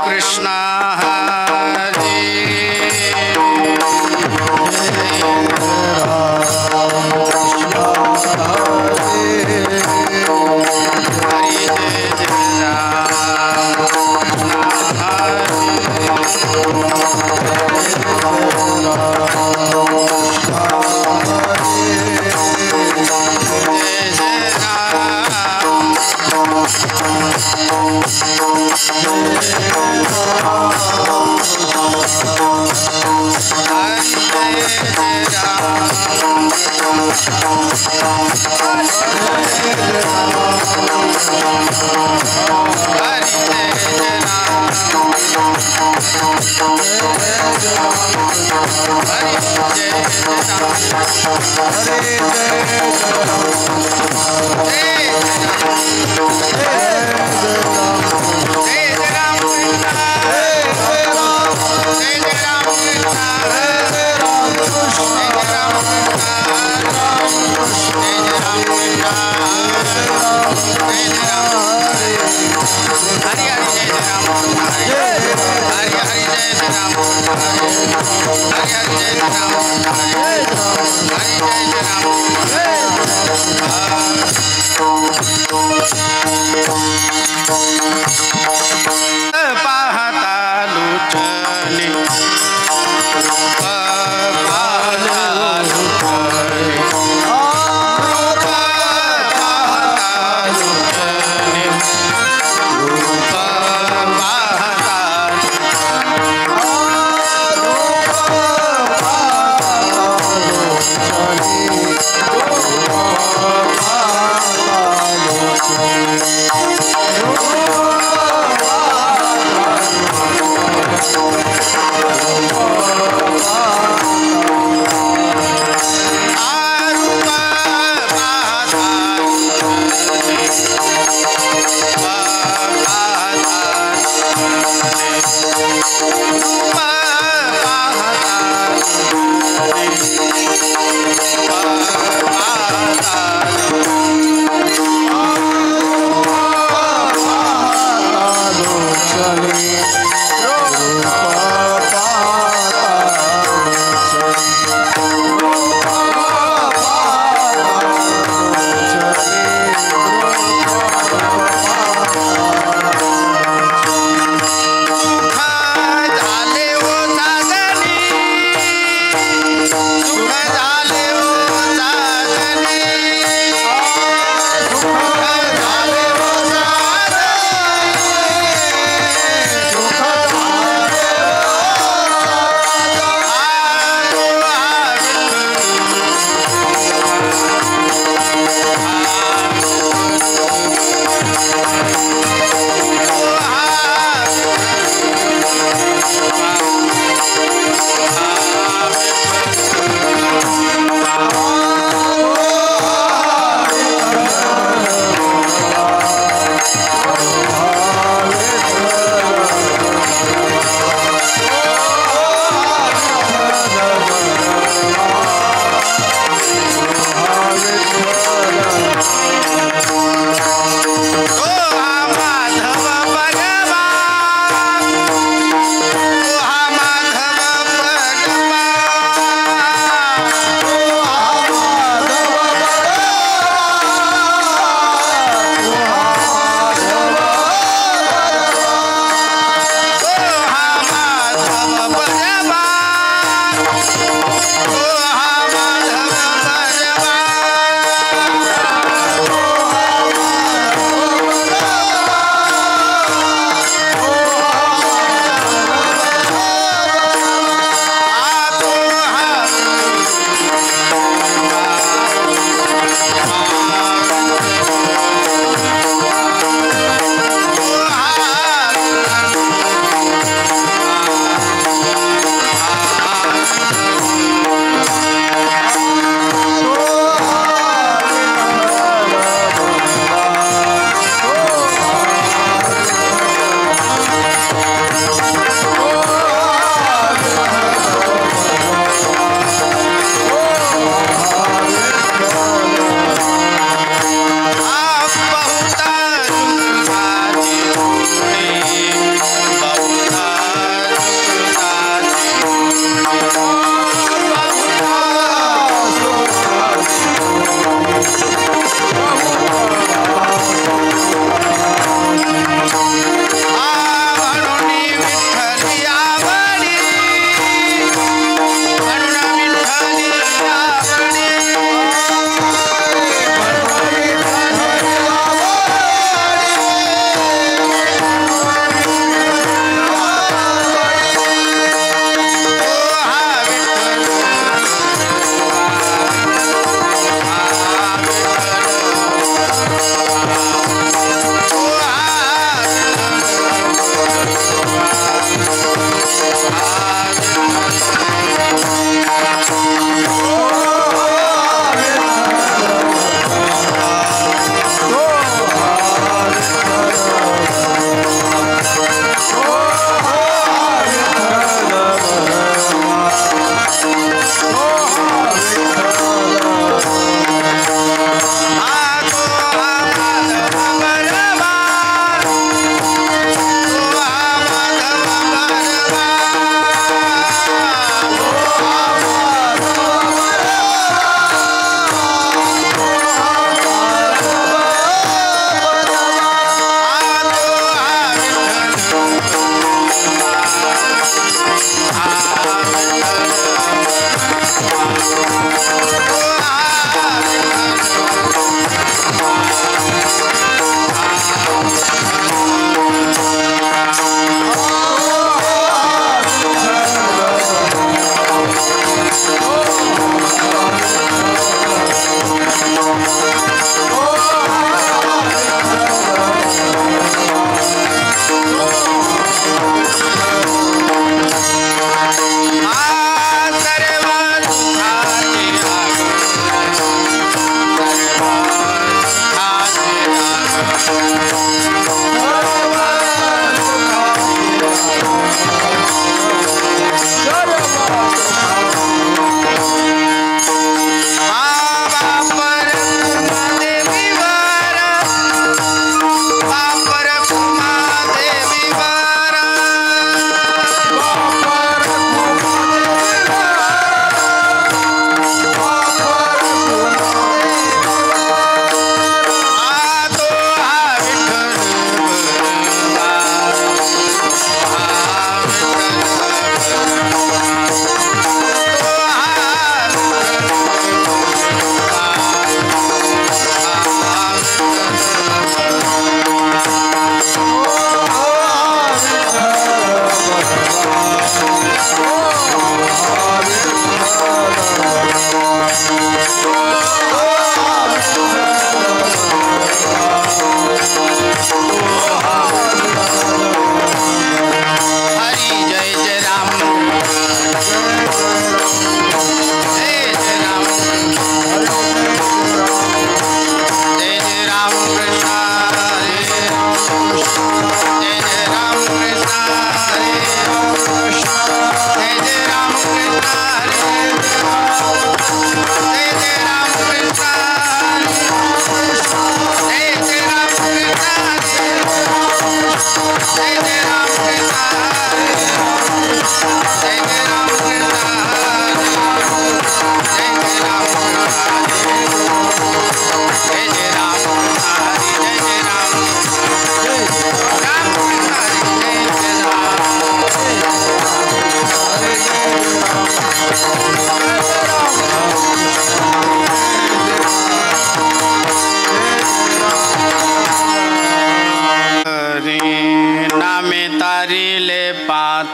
कृष्ण हरे Thank you.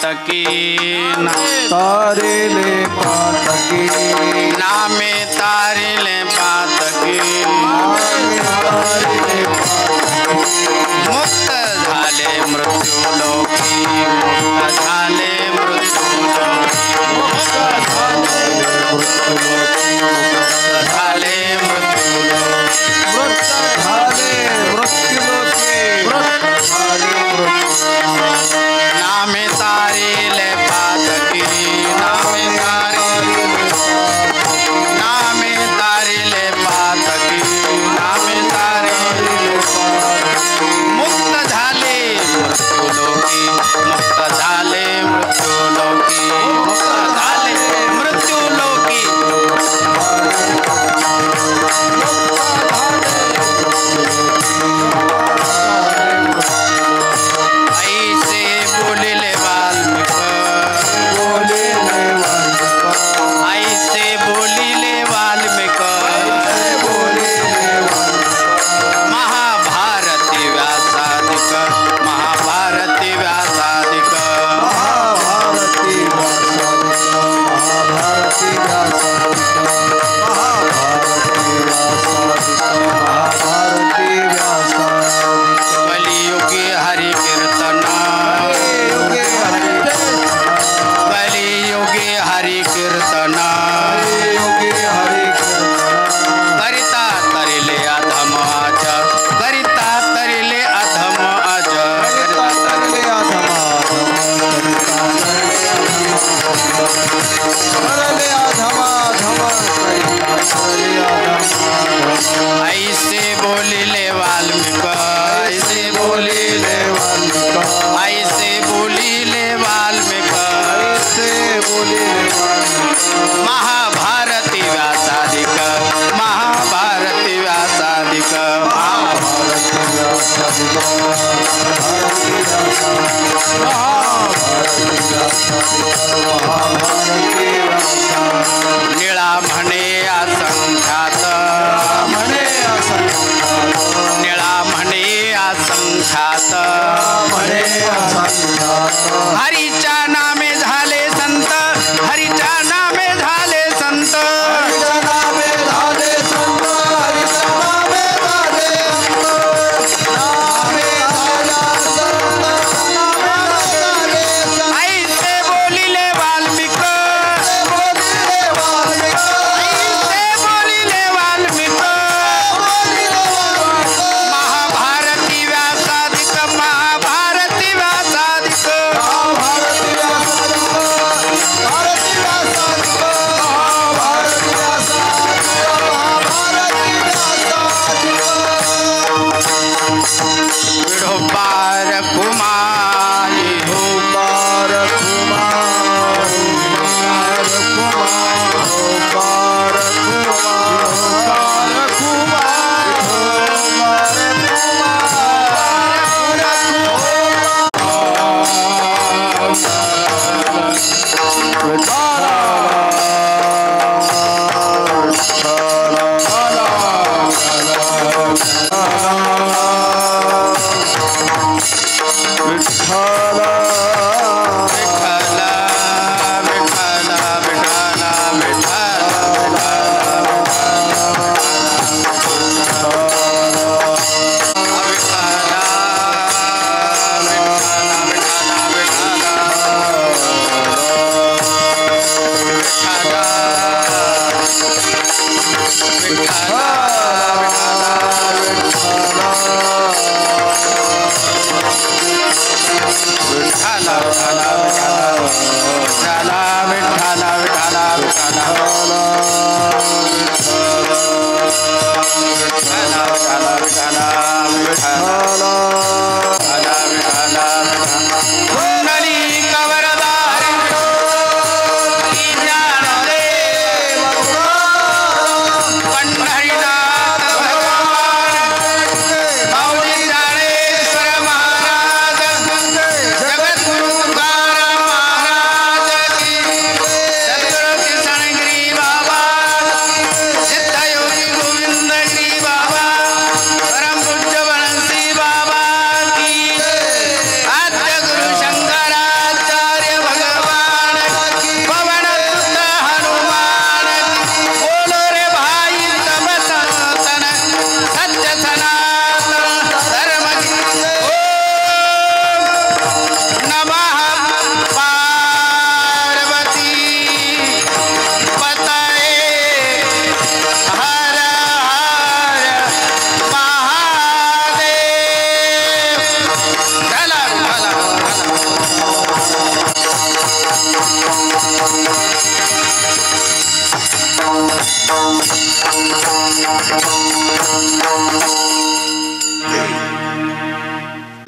पातकी तारिले पातकी नामे तारिले पातकी मुक्त झाले मृत्यूलोकी मुक्त झाले मृत्यूलोकी मुक्त झाले मृत्यूलोकी मुक्त झाले मृत्यूलोकी नामे तारिले पातकी नामे तारिले पातकी नामे तारिले मुक्त झाले मृत्यूलोकी मुक्त झाले मृत्यूलोकी मुक्त झाले मृत्यूलोकी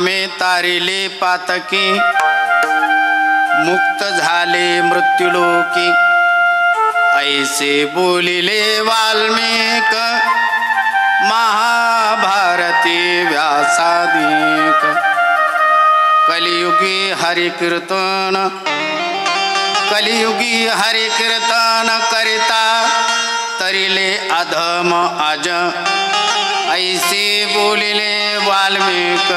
मी तारिले पातकी मुक्त झाले मृत्युलोकी ऐसे बोलिले वाल्मिक महाभारती व्यासादिक कलियुगी हरिकीर्तन करिता तरिले अधम अज ऐसे बोलिले वाल्मिक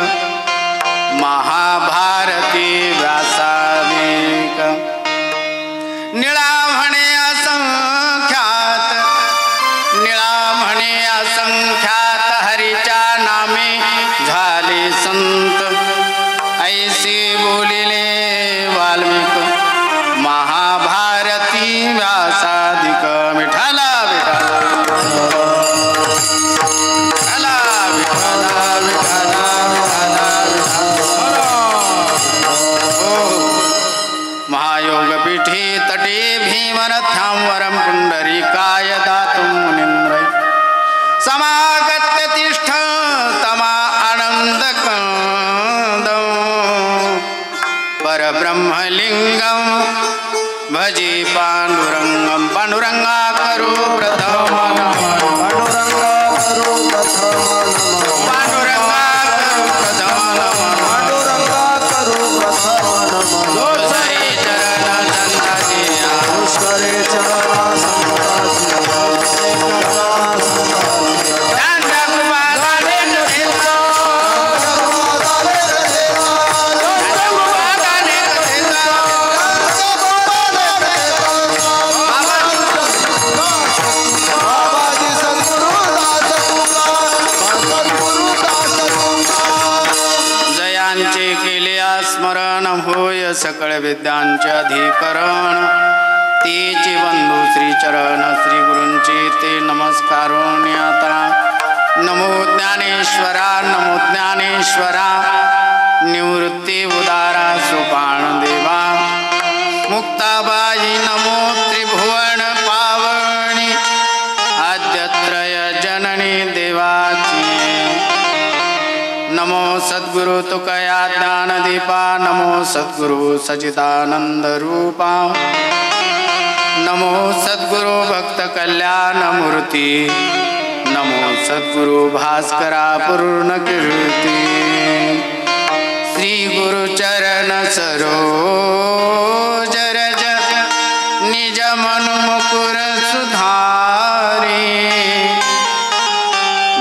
महाभारती व्यासादिक निळा म्हणे असंख्यात हरीच्या नामे झाले संत ऐसे बोलिले वाल्मिक महाभारती व्यासादिक विठ्ठला महायोगपीठे तटे भीमरथ्यां वरं पुण्डरीकाय दातुं मुनीन्द्रै समागत्य तिष्ठ तमा आनन्दकन्दं परब्रह्मलिङ्गं भजे पाण्डुरङ्गं पाण्डुरङ्गा करो प्रथम सकळ विद्यांचे अधिकरण तेचे बंधू श्री चरण श्री गुरूंचे ते नमस्कारून आता नमो ज्ञानेश्वरा निवृत्ती उदारा सुपाण देवा मुक्ताबाई नमो त्रिभुवन पावनी आद्यत्रय जननी देवाची नमो सद्गुरु तुकया ज्ञानदीपा नमो सद्गुरु सच्चिदानंद रूपा नमो सद्गुरु भक्त कल्याण मूर्ती नमो सद्गुरु भास्करा पूर्ण कीर्ती श्री गुरु चरण सरोज रज निज मनु मुकुर सुधारी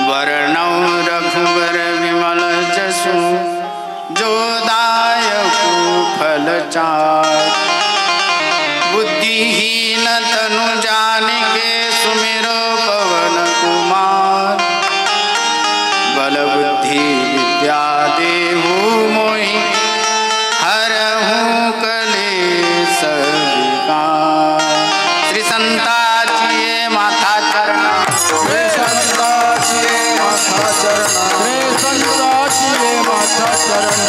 वर्णौ रघुबर विमल जसु जो दायकु फल चार बुद्धिहीन तनु जानिके सुमिरो पवन कुमार बल बुद्धि विद्या देहु मोहि हरहु कलेश विकार श्री संताची माथा चरण श्री संताची माथा चरण श्री संताची माथा चरण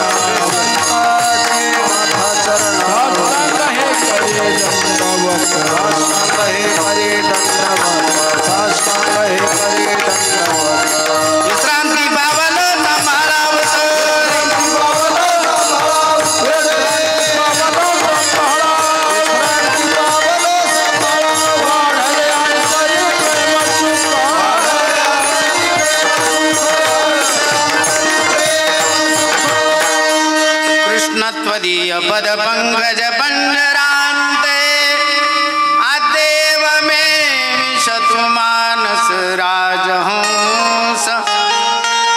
विश्रांती पावन कृष्णत्वदीय पद पंकज पंजरांते आदेव में विशतु मानस राजहंस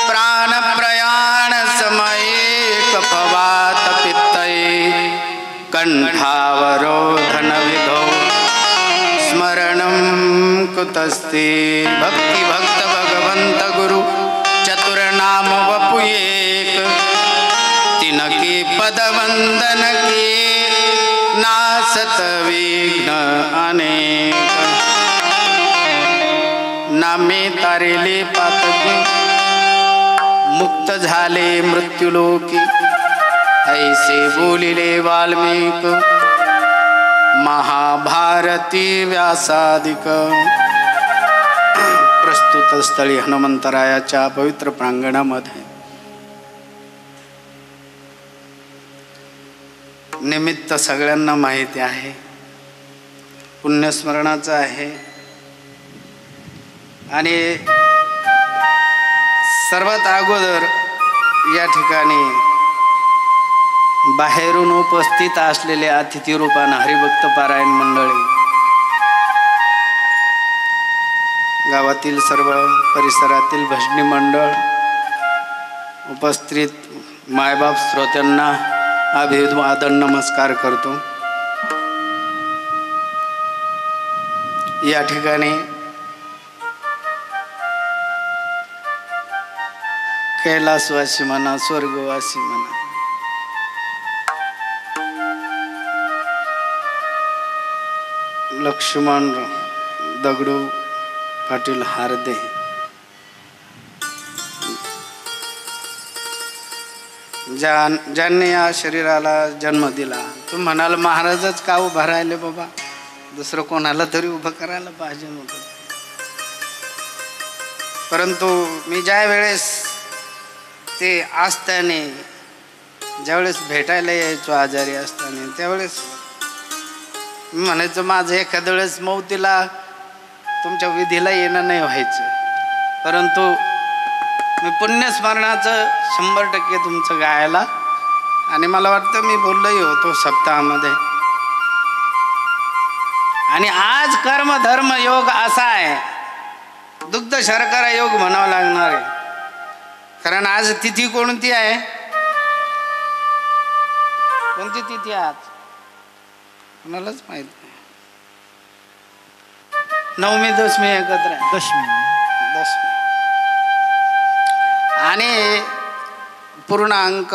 प्राण प्रयाण समये कफवात पित्तये कंठावरोधन विधौ स्मरणं कुतस्ते भक्ति भक्त भगवंत गुरु चतुर नाम वपु एक तिनके पद वंदन के नासत विघ्न अनेक नामे तारिले पातकी मुक्त झाले मृत्युलोकी ऐसे बोलिले वाल्मीक महाभारती व्यासादिक प्रस्तुत तीर्थस्थळी हनुमंतरायाच्या पवित्र प्रांगणामध्ये निमित्त सगळ्यांना माहिती आहे, पुण्यस्मरणाचं आहे. आणि सर्वात अगोदर या ठिकाणी बाहेरून उपस्थित असलेले अतिथी रूपानं हरिभक्त पारायण मंडळी, गावातील सर्व परिसरातील भजनी मंडळ, उपस्थित मायबाप श्रोत्यांना अभिवादन नमस्कार करतो. या ठिकाणी कैलासवासी म्हणा, स्वर्गवासी म्हणा, लक्ष्मण दगडू पाटील हार्दे, ज्यांनी या शरीराला जन्म दिला. तुम्ही म्हणाल महाराजच का उभा राहिले बाबा, दुसरं कोणाला तरी उभं करायला पाहिजे नव्हतं. परंतु मी ज्या वेळेस ते असताना, ज्यावेळेस भेटायला यायचो आजारी असताना, त्यावेळेस मी म्हणायचो माझं एखाद्या वेळेस मौतीला तुमच्या विधीला येणं नाही व्हायचं, परंतु मी पुण्यस्मरणाचं 100% तुमचं गायला. आणि मला वाटतं मी बोललोही होतो सप्ताहामध्ये. आणि आज कर्म धर्म योग असा आहे, दुग्ध शर्करा योग म्हणावं लागणार आहे. कारण आज तिथी कोणती आहे, कोणती तिथी आज कोणालाच माहित नाही. नवमी दशमी एकत्र आहे. दशमी आणि पूर्णांक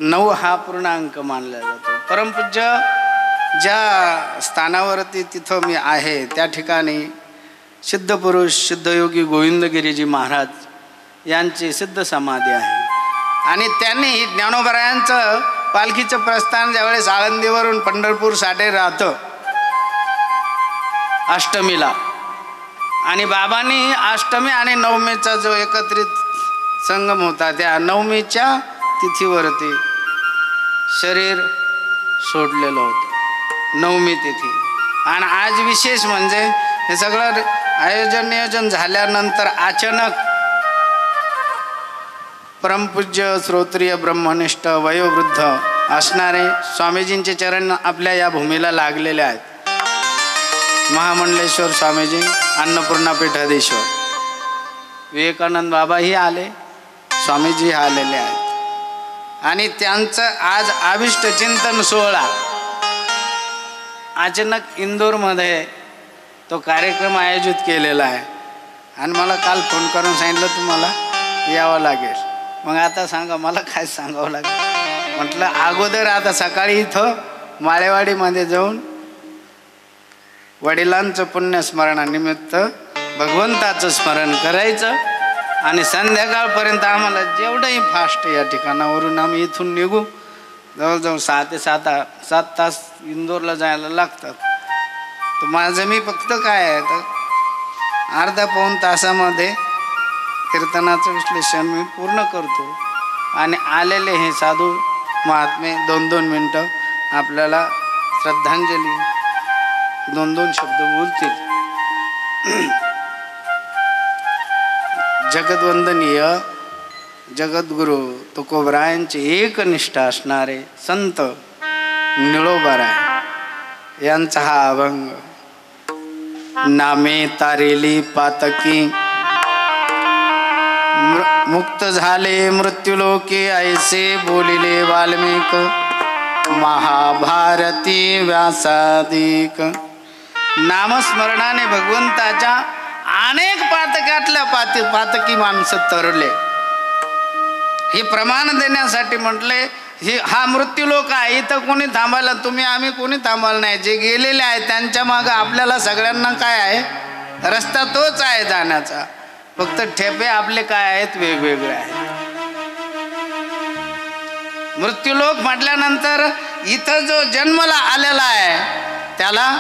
9 हा पूर्णांक मानला जातो. परमपूज्य ज्या स्थानावरती तिथं मी आहे त्या ठिकाणी सिद्ध पुरुष सिद्धयोगी गोविंदगिरीजी महाराज यांची सिद्ध समाधी आहे. आणि त्यांनी ज्ञानोबरायांचं पालखीचं प्रस्थान ज्यावेळेस आळंदीवरून पंढरपूरसाठी राहतं अष्टमीला, आणि बाबांनी अष्टमी आणि नवमीचा जो एकत्रित संगम होता त्या नवमीच्या तिथीवरती शरीर सोडलेलं होतं, नवमी तिथी. आणि आज विशेष म्हणजे हे सगळं आयोजन नियोजन झाल्यानंतर अचानक परमपूज्य श्रोत्रिय ब्रह्मनिष्ठ वयोवृद्ध असणारे स्वामीजींचे चरण आपल्या या भूमीला लागलेले आहेत. महामंडलेश्वर स्वामीजी, अन्नपूर्णा पीठाधीश्वर, विवेकानंद बाबाही आले, स्वामीजी आलेले आहेत. आणि त्यांचं आज अभिष्ट चिंतन सोहळा अचानक इंदोरमध्ये तो कार्यक्रम आयोजित केलेला आहे. आणि मला काल फोन करून सांगितलं तुम्हाला यावं लागेल. मग आता सांगा मला काय सांगावं लागेल. म्हटलं अगोदर आता सकाळी इथं माळेवाडीमध्ये जाऊन वडिलांचं पुण्यस्मरणानिमित्त भगवंताचं स्मरण करायचं. आणि संध्याकाळपर्यंत आम्हाला जेवढंही फास्ट या ठिकाणावरून आम्ही इथून निघू, जवळजवळ 6 ते 7 तास इंदोरला जायला लागतात. तर माझं मी फक्त काय आहे तर अर्धा-पाऊण तासामध्ये कीर्तनाचं विश्लेषण मी पूर्ण करतो. आणि आलेले हे साधू महात्मे 2-2 मिनटं आपल्याला श्रद्धांजली 2-2 शब्द बोलतील. जगद्वंदनीय जगद्गुरु तुकोबरायांचे एकनिष्ठ असणारे संत निळोबाराय यांचा हा अभंग. नामे तारेली पातकी मुक्त झाले मृत्युलोके, ऐसे बोलिले वाल्मिक महाभारती व्यासादिक. नामस्मरणाने भगवंताच्या अनेक पातकातल्या पातकी माणसं तरले. हे प्रमाण देण्यासाठी म्हटले हा मृत्यूलोक आहे, इथं कोणी थांबायला तुम्ही आम्ही कोणी थांबायला नाही. जे गेलेले आहेत त्यांच्या मागं आपल्याला सगळ्यांना काय आहे, रस्ता तोच आहे जाण्याचा. फक्त ठेपे आपले काय आहेत, वेगवेगळे आहेत. मृत्यूलोक म्हटल्यानंतर इथं जो जन्मला आलेला आहे त्याला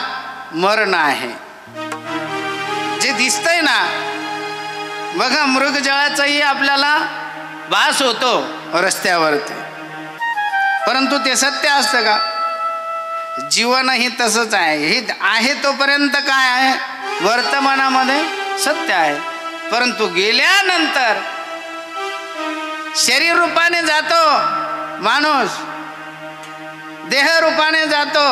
मरण आहे. जे दिसतंय ना बघा मृगजळाचाही आपल्याला भास होतो रस्त्यावरती, परंतु ते सत्य असतं का? जीवनही तसंच आहे. हे आहे तोपर्यंत काय आहे? वर्तमानामध्ये सत्य आहे, परंतु गेल्यानंतर शरीर रूपाने जातो माणूस, देह रूपाने जातो,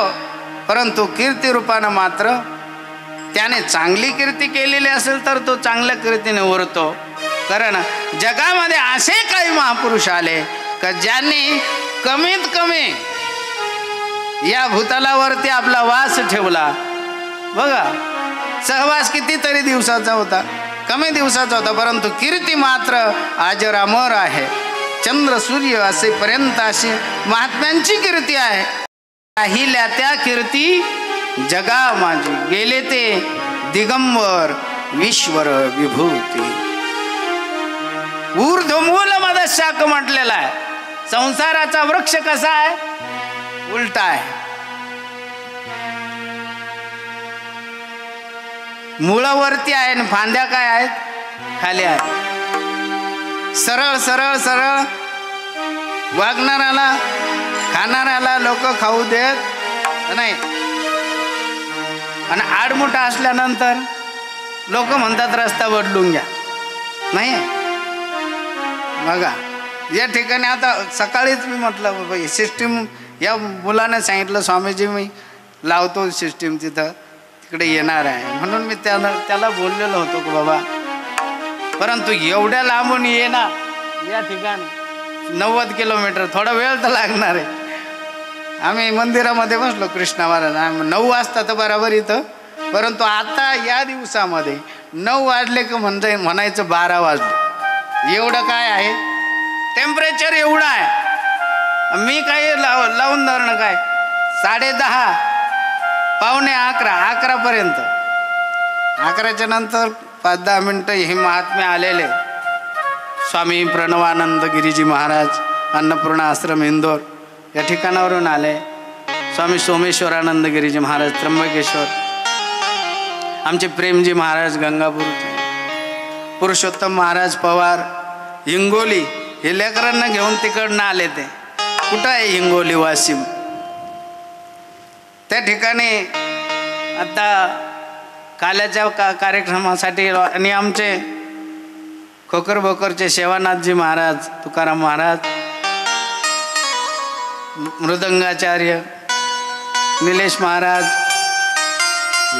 परंतु कीर्ती रूपानं मात्र त्याने चांगली कीर्ती केलेली असेल तर तो चांगल्या कीर्तीने उरतो. कारण जगामध्ये असे काही महापुरुष आले का ज्यांनी कमीत कमी या भूतलावरती आपला वास ठेवला. बघा सहवास कितीतरी दिवसाचा होता, कमी दिवसाचा होता, परंतु कीर्ती मात्र अजरामर आहे. चंद्र सूर्य असेपर्यंत अशी महात्म्यांची कीर्ती आहे. राहिल्या त्या कीर्ती जगा माझी, गेले ते दिगंबर विश्वर विभूती. ऊर्ध्वमूल मदशाक म्हटलेला आहे. संसाराचा वृक्ष कसा आहे? उलटा आहे. मुळावरती आहे आणि फांद्या काय आहेत? खाली आहेत. सरळ सरळ सरळ वागणाऱ्याला खाणाऱ्याला लोक खाऊ देत नाही, आणि आडमुठा असल्यानंतर लोक म्हणतात रस्ता बदलून घ्या. नाही बघा या ठिकाणी आता सकाळीच मी म्हटलं बाबा ही सिस्टीम, या मुलाने सांगितलं स्वामीजी मी लावतो सिस्टीम तिथं, तिकडे येणार आहे म्हणून मी त्याला बोललेलो होतो की बाबा, परंतु एवढ्या लांबून येणार या ठिकाणी 90 किलोमीटर, थोडा वेळ तर लागणार आहे. आम्ही मंदिरामध्ये बसलो कृष्णा महाराज, 9 वाजता तर बरोबर इथं, परंतु आता या दिवसामध्ये 9 वाजले की म्हणजे म्हणायचं 12 वाजले. एवढं काय आहे टेम्परेचर एवढं आहे. मी काही लावून धरणं काय 10:30 पावणे 11पर्यंत, 11च्या नंतर 5-10 मिनटं हे महात्मे आलेले. स्वामी प्रणवानंद गिरीजी महाराज अन्नपूर्णा आश्रम इंदोर या ठिकाणावरून आले. स्वामी सोमेश्वरानंद गिरीजी महाराज त्र्यंबकेश्वर, आमचे प्रेमजी महाराज गंगापूरचे, पुरुषोत्तम महाराज पवार हिंगोली, हे लेकरांना घेऊन तिकडनं आले. ते कुठं आहे? हिंगोली वाशिम. त्या ठिकाणी आता काल्याच्या कार्यक्रमासाठी, आणि आमचे खोकर बोकरचे सेवानाथजी महाराज, तुकाराम महाराज, मृदंगाचार्य निलेश महाराज,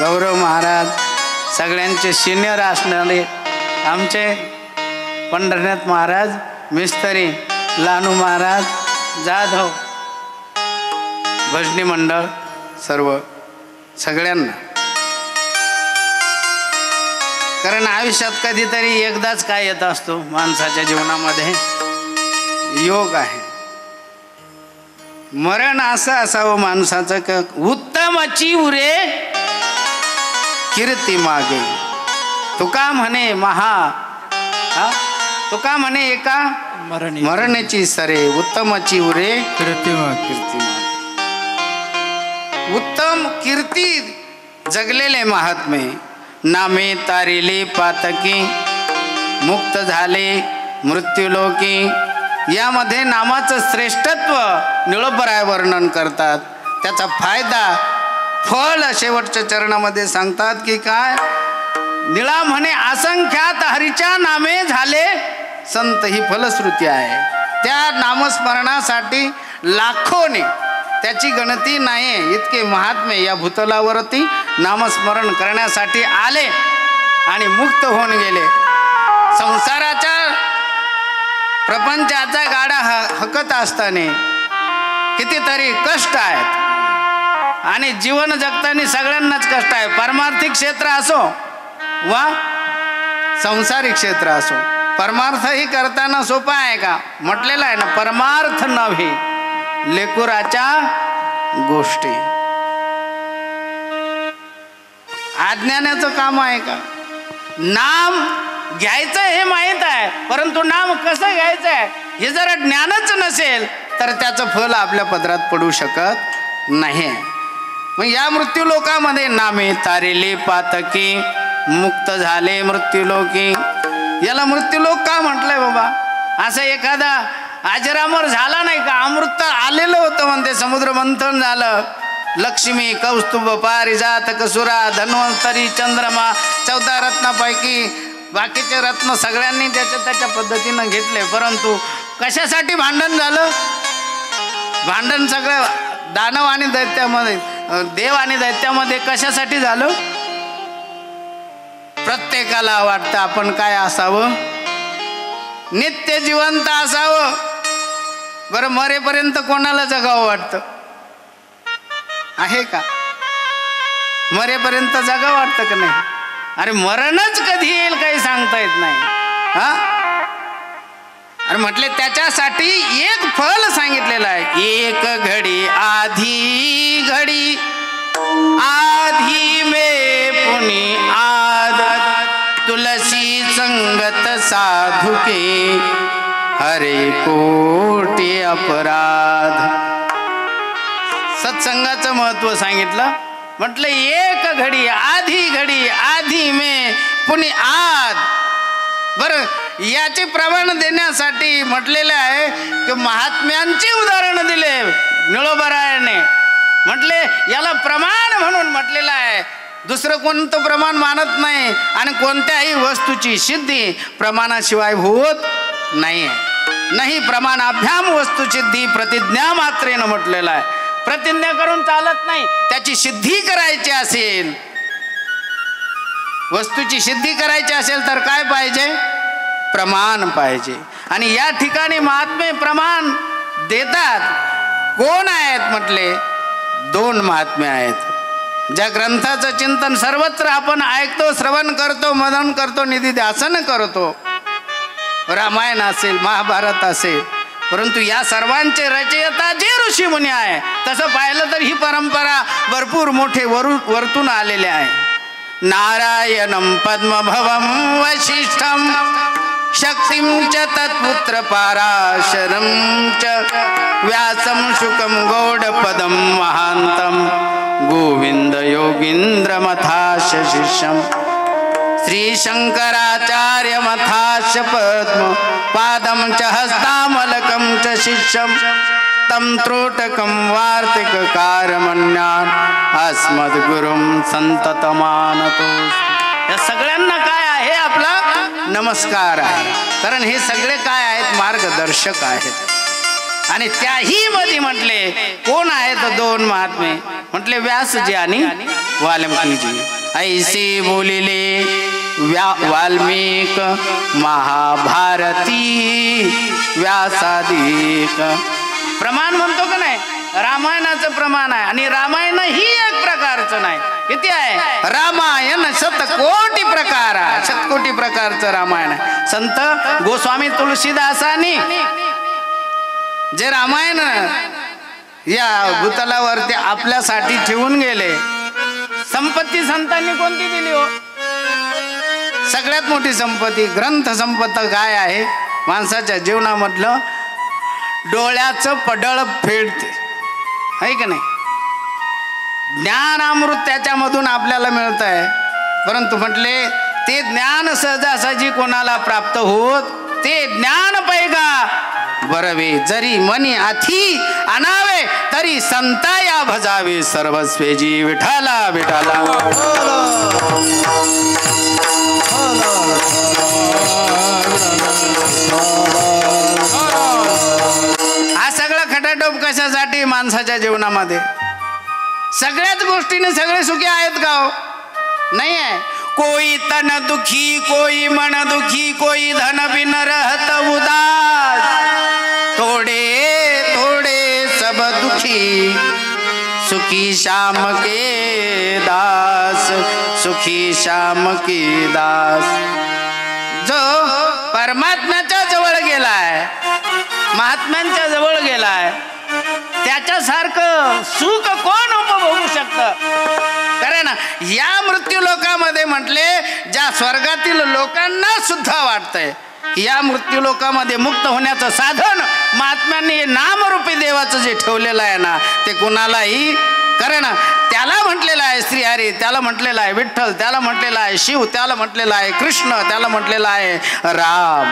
गौरव महाराज, सगळ्यांचे सिनियर असणारे आमचे पंढरनाथ महाराज, मिस्त्री लानू महाराज, जाधव, भजनी मंडळ, सर्व सगळ्यांना. कारण आयुष्यात कधीतरी एकदाच काय येत असतो माणसाच्या जीवनामध्ये, योग आहे. मरण असं असावं माणसाचं का उत्तमाची उरे कीर्ती मागे. तुका म्हणे तुका म्हणे एका मरणाची सरे, उत्तमाची उरे कीर्ती मागे. उत्तम कीर्ती जगलेले महात्मे नामे तारिले पातकी, मुक्त झाले मृत्यूलोकी. यामध्ये नामाचं श्रेष्ठत्व निळोपराय वर्णन करतात. त्याचा फायदा फळ शेवटच्या चरणामध्ये सांगतात की काय? निळा म्हणे असंख्यात हरीच्या नामे झाले संत, ही फलश्रुती आहे. त्या नामस्मरणासाठी लाखोने, त्याची गणती नाही इतके महात्मे या भूतलावरती नामस्मरण करण्यासाठी आले आणि मुक्त होऊन गेले. संसाराच्या प्रपंचाचा गाडा हकत असताना कितीतरी कष्ट आहेत, आणि जीवन जगताना सगळ्यांनाच कष्ट आहे. परमार्थिक क्षेत्र असो वा संसारिक क्षेत्र असो, परमार्थही करताना सोपा आहे का? म्हटलेलं आहे ना, परमार्थ नव्हे लेकुराच्या गोष्टी. अज्ञानाचं काम आहे का? नाम घ्यायचं हे माहीत आहे, परंतु नाम कसं घ्यायचं आहे हे जर ज्ञानच नसेल तर त्याचं फल आपल्या पदरात पडू शकत नाही. मग या मृत्यूलोकामध्ये नामे तारिले पातकी, मुक्त झाले मृत्यूलोकी. याला मृत्यूलोक का म्हटलंय बाबा? असं एखादा अजरामर झाला नाही का? अमृत आलेलं होतं म्हणते, समुद्र मंथन झालं. लक्ष्मी, कौस्तुभ, पारिजात, कसुरा, धन्वंतरी, चंद्रमा, 14 रत्नापैकी बाकीचे रत्न सगळ्यांनी त्याच्या पद्धतीनं घेतले. परंतु कशासाठी भांडण झालं? भांडण सगळं दानव आणि दैत्यामध्ये, देव आणि दैत्यामध्ये कशासाठी झालं? प्रत्येकाला वाटतं आपण काय असावं? नित्य जिवंत असावं. बरं, मरेपर्यंत कोणाला जगावं वाटतं? आहे का? मरेपर्यंत जगावं वाटतं का नाही? अरे मरणच कधी येईल काही सांगता येत नाही. हा, अरे म्हटले त्याच्यासाठी एक फल सांगितलेलं आहे. एक घडी आधी घडी आधी में पुनि आद, तुलसी संगत साधु के हरे कोटी अपराध. सत्संगाचं महत्व सांगितलं. म्हटलं एक घडी आधी में पुनि आद. बरं, याचे प्रमाण देण्यासाठी म्हटलेलं आहे की महात्म्यांची उदाहरणं दिले निळोबरायाने. म्हटले याला प्रमाण म्हणून म्हटलेलं आहे. दुसरं कोणतं प्रमाण मानत नाही आणि कोणत्याही वस्तूची सिद्धी प्रमाणाशिवाय होत नाही. नाही प्रमाणाभ्याम वस्तुसिद्धी प्रतिज्ञा मात्रेनं म्हटलेलं आहे. प्रतिज्ञा करून चालत नाही. त्याची सिद्धी करायची असेल, वस्तूची सिद्धी करायची असेल तर काय पाहिजे? प्रमाण पाहिजे. आणि या ठिकाणी महात्मे प्रमाण देतात. कोण आहेत म्हटले? 2 महात्मे आहेत. ज्या ग्रंथाचं चिंतन सर्वत्र आपण ऐकतो, श्रवण करतो, मनन करतो, निधिध्यासन करतो, रामायण असेल, महाभारत असेल, परंतु या सर्वांचे रचयिता जे ऋषी मुनी आहे, तसं पाहिलं तर ही परंपरा भरपूर मोठे वरतून आलेले आहे. नारायणं पद्मभवं वसिष्ठं शक्तिं च तत्पुत्र पाराशरं च व्यासं शुकं गौडपदं महान्तं गोविंद योगीन्द्रमथाश शिष्यं श्री शंकराचार्य मथाश पद्म पादं च हस्तामलकं च शिष्यं तं त्रोटकं वार्तिककारमन्यान् अस्मद्गुरुं संततमानतोऽस्मि. या सगळ्यांना काय आहे? आपला नमस्कार आहे. कारण हे सगळे काय आहेत? मार्गदर्शक आहेत. आणि त्याही मध्ये म्हटले कोण आहेत? 2 महात्मे म्हटले व्यासजी आणि वाल्मिकीजी. ऐसे बोलिले वाल्मीक महाभारती व्यासादिक. प्रमाण म्हणतो का नाही? रामायणाचं प्रमाण आहे. आणि रामायण ही एक प्रकारचं नाही. किती आहे? रामायण शतकोटी प्रकार आहे. शतकोटी प्रकारचं रामायण आहे. संत गोस्वामी तुलसीदासांनी जे रामायण या भूतलावरती आपल्यासाठी ठेवून गेले, संपत्ती संतांनी कोणती दिली हो? सगळ्यात मोठी संपत्ती ग्रंथ संपत्ती काय आहे? माणसाच्या जीवनामधलं डोळ्याचं पडळ फेडते, आहे का नाही? ज्ञानामृत त्याच्यामधून आपल्याला मिळत आहे. परंतु म्हटले ते ज्ञान सहजासहजी कोणाला प्राप्त होत? ते ज्ञान पैगा बरवे जरी मनी आथी आणावे तरी संताया भजावे सर्वस्वेजी विठाला विठाला. हा सगळा खटाटोप कशासाठी? माणसाच्या जीवनामध्ये सगळ्याच गोष्टीने सगळे सुखी आहेत का हो? नाही आहे. कोई तन दुखी, कोई मन दुखी, कोई धन बिन रहत उदास, थोड़े थोड़े सब दुखी, सुखी श्याम के दास, सुखी श्याम के दास. जो परमात्म्याच्या जवळ गेलाय, महात्म्यांच्या जवळ गेलाय, त्याच्यासारखं सुख कोण उपभोगू शकतं? कारण या मृत्यू लोकामध्ये म्हटले ज्या स्वर्गातील लोकांना सुद्धा वाटतंय या मृत्यू लोकामध्ये मुक्त होण्याचं साधन महात्म्यांनी नामरूपी देवाचं जे ठेवलेलं आहे ना, ते कुणालाही कारण त्याला म्हटलेलं आहे श्रीहरी, त्याला म्हटलेलं आहे विठ्ठल, त्याला म्हटलेलं आहे शिव, त्याला म्हटलेलं आहे कृष्ण, त्याला म्हटलेलं आहे राम.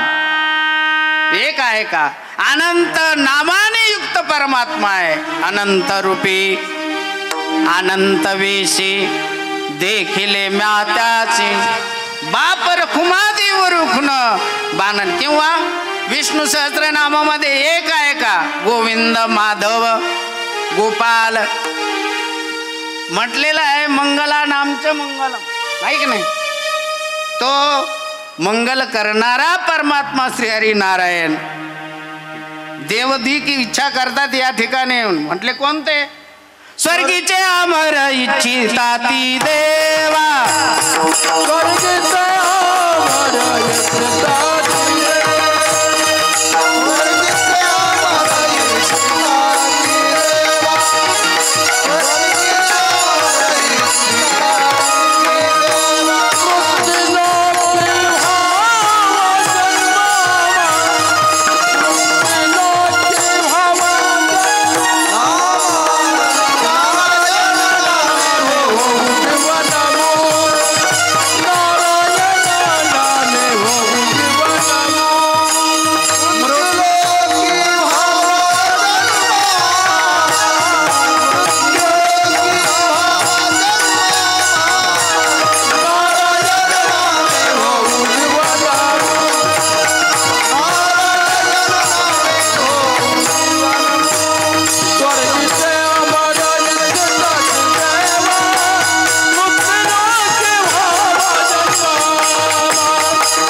एक आहे का? अनंत नामाने युक्त परमात्मा आहे. अनंत रूपी अनंत वेशी देखिले म्या त्याची, बाप रखुमादी वरुखन बाणन. किंवा विष्णू सहस्रनामामध्ये एक आहे का? गोविंद माधव गोपाल म्हटलेलं आहे. मंगला नामचं मंगलम आहे की नाही? तो मंगल करणारा परमात्मा श्रीहरी नारायण. देवधी की इच्छा करतात या ठिकाणी. म्हटले कोणते? स्वर्गीचे अमर इच्छिताती देवा, स्वर्गीचे अमर इच्छिताती देवा, स्वर्गीचे अमर इच्छिताती देवा, स्वर्गीचे अमर इच्छिताती देवा.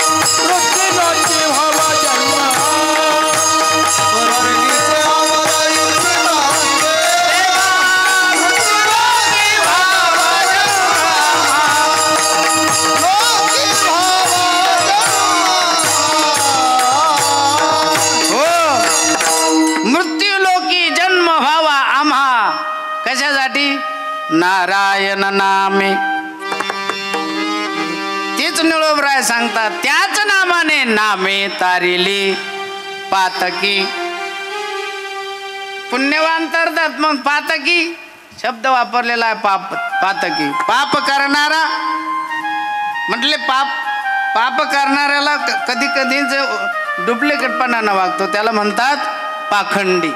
मृत्युलोकी भावा जन्मावा, मृत्युलोकी भावा नारायण नामे. तेच निळोबराय सांगतात, त्याच नामाने नामे तारिली पातकी. पुण्यवान तरतात मग पातकी शब्द वापरलेला आहे. पातकी पाप करणारा म्हटले. पाप करणाऱ्याला कधी कधी डुप्लिकेटपणानं वागतो, त्याला म्हणतात पाखंडी.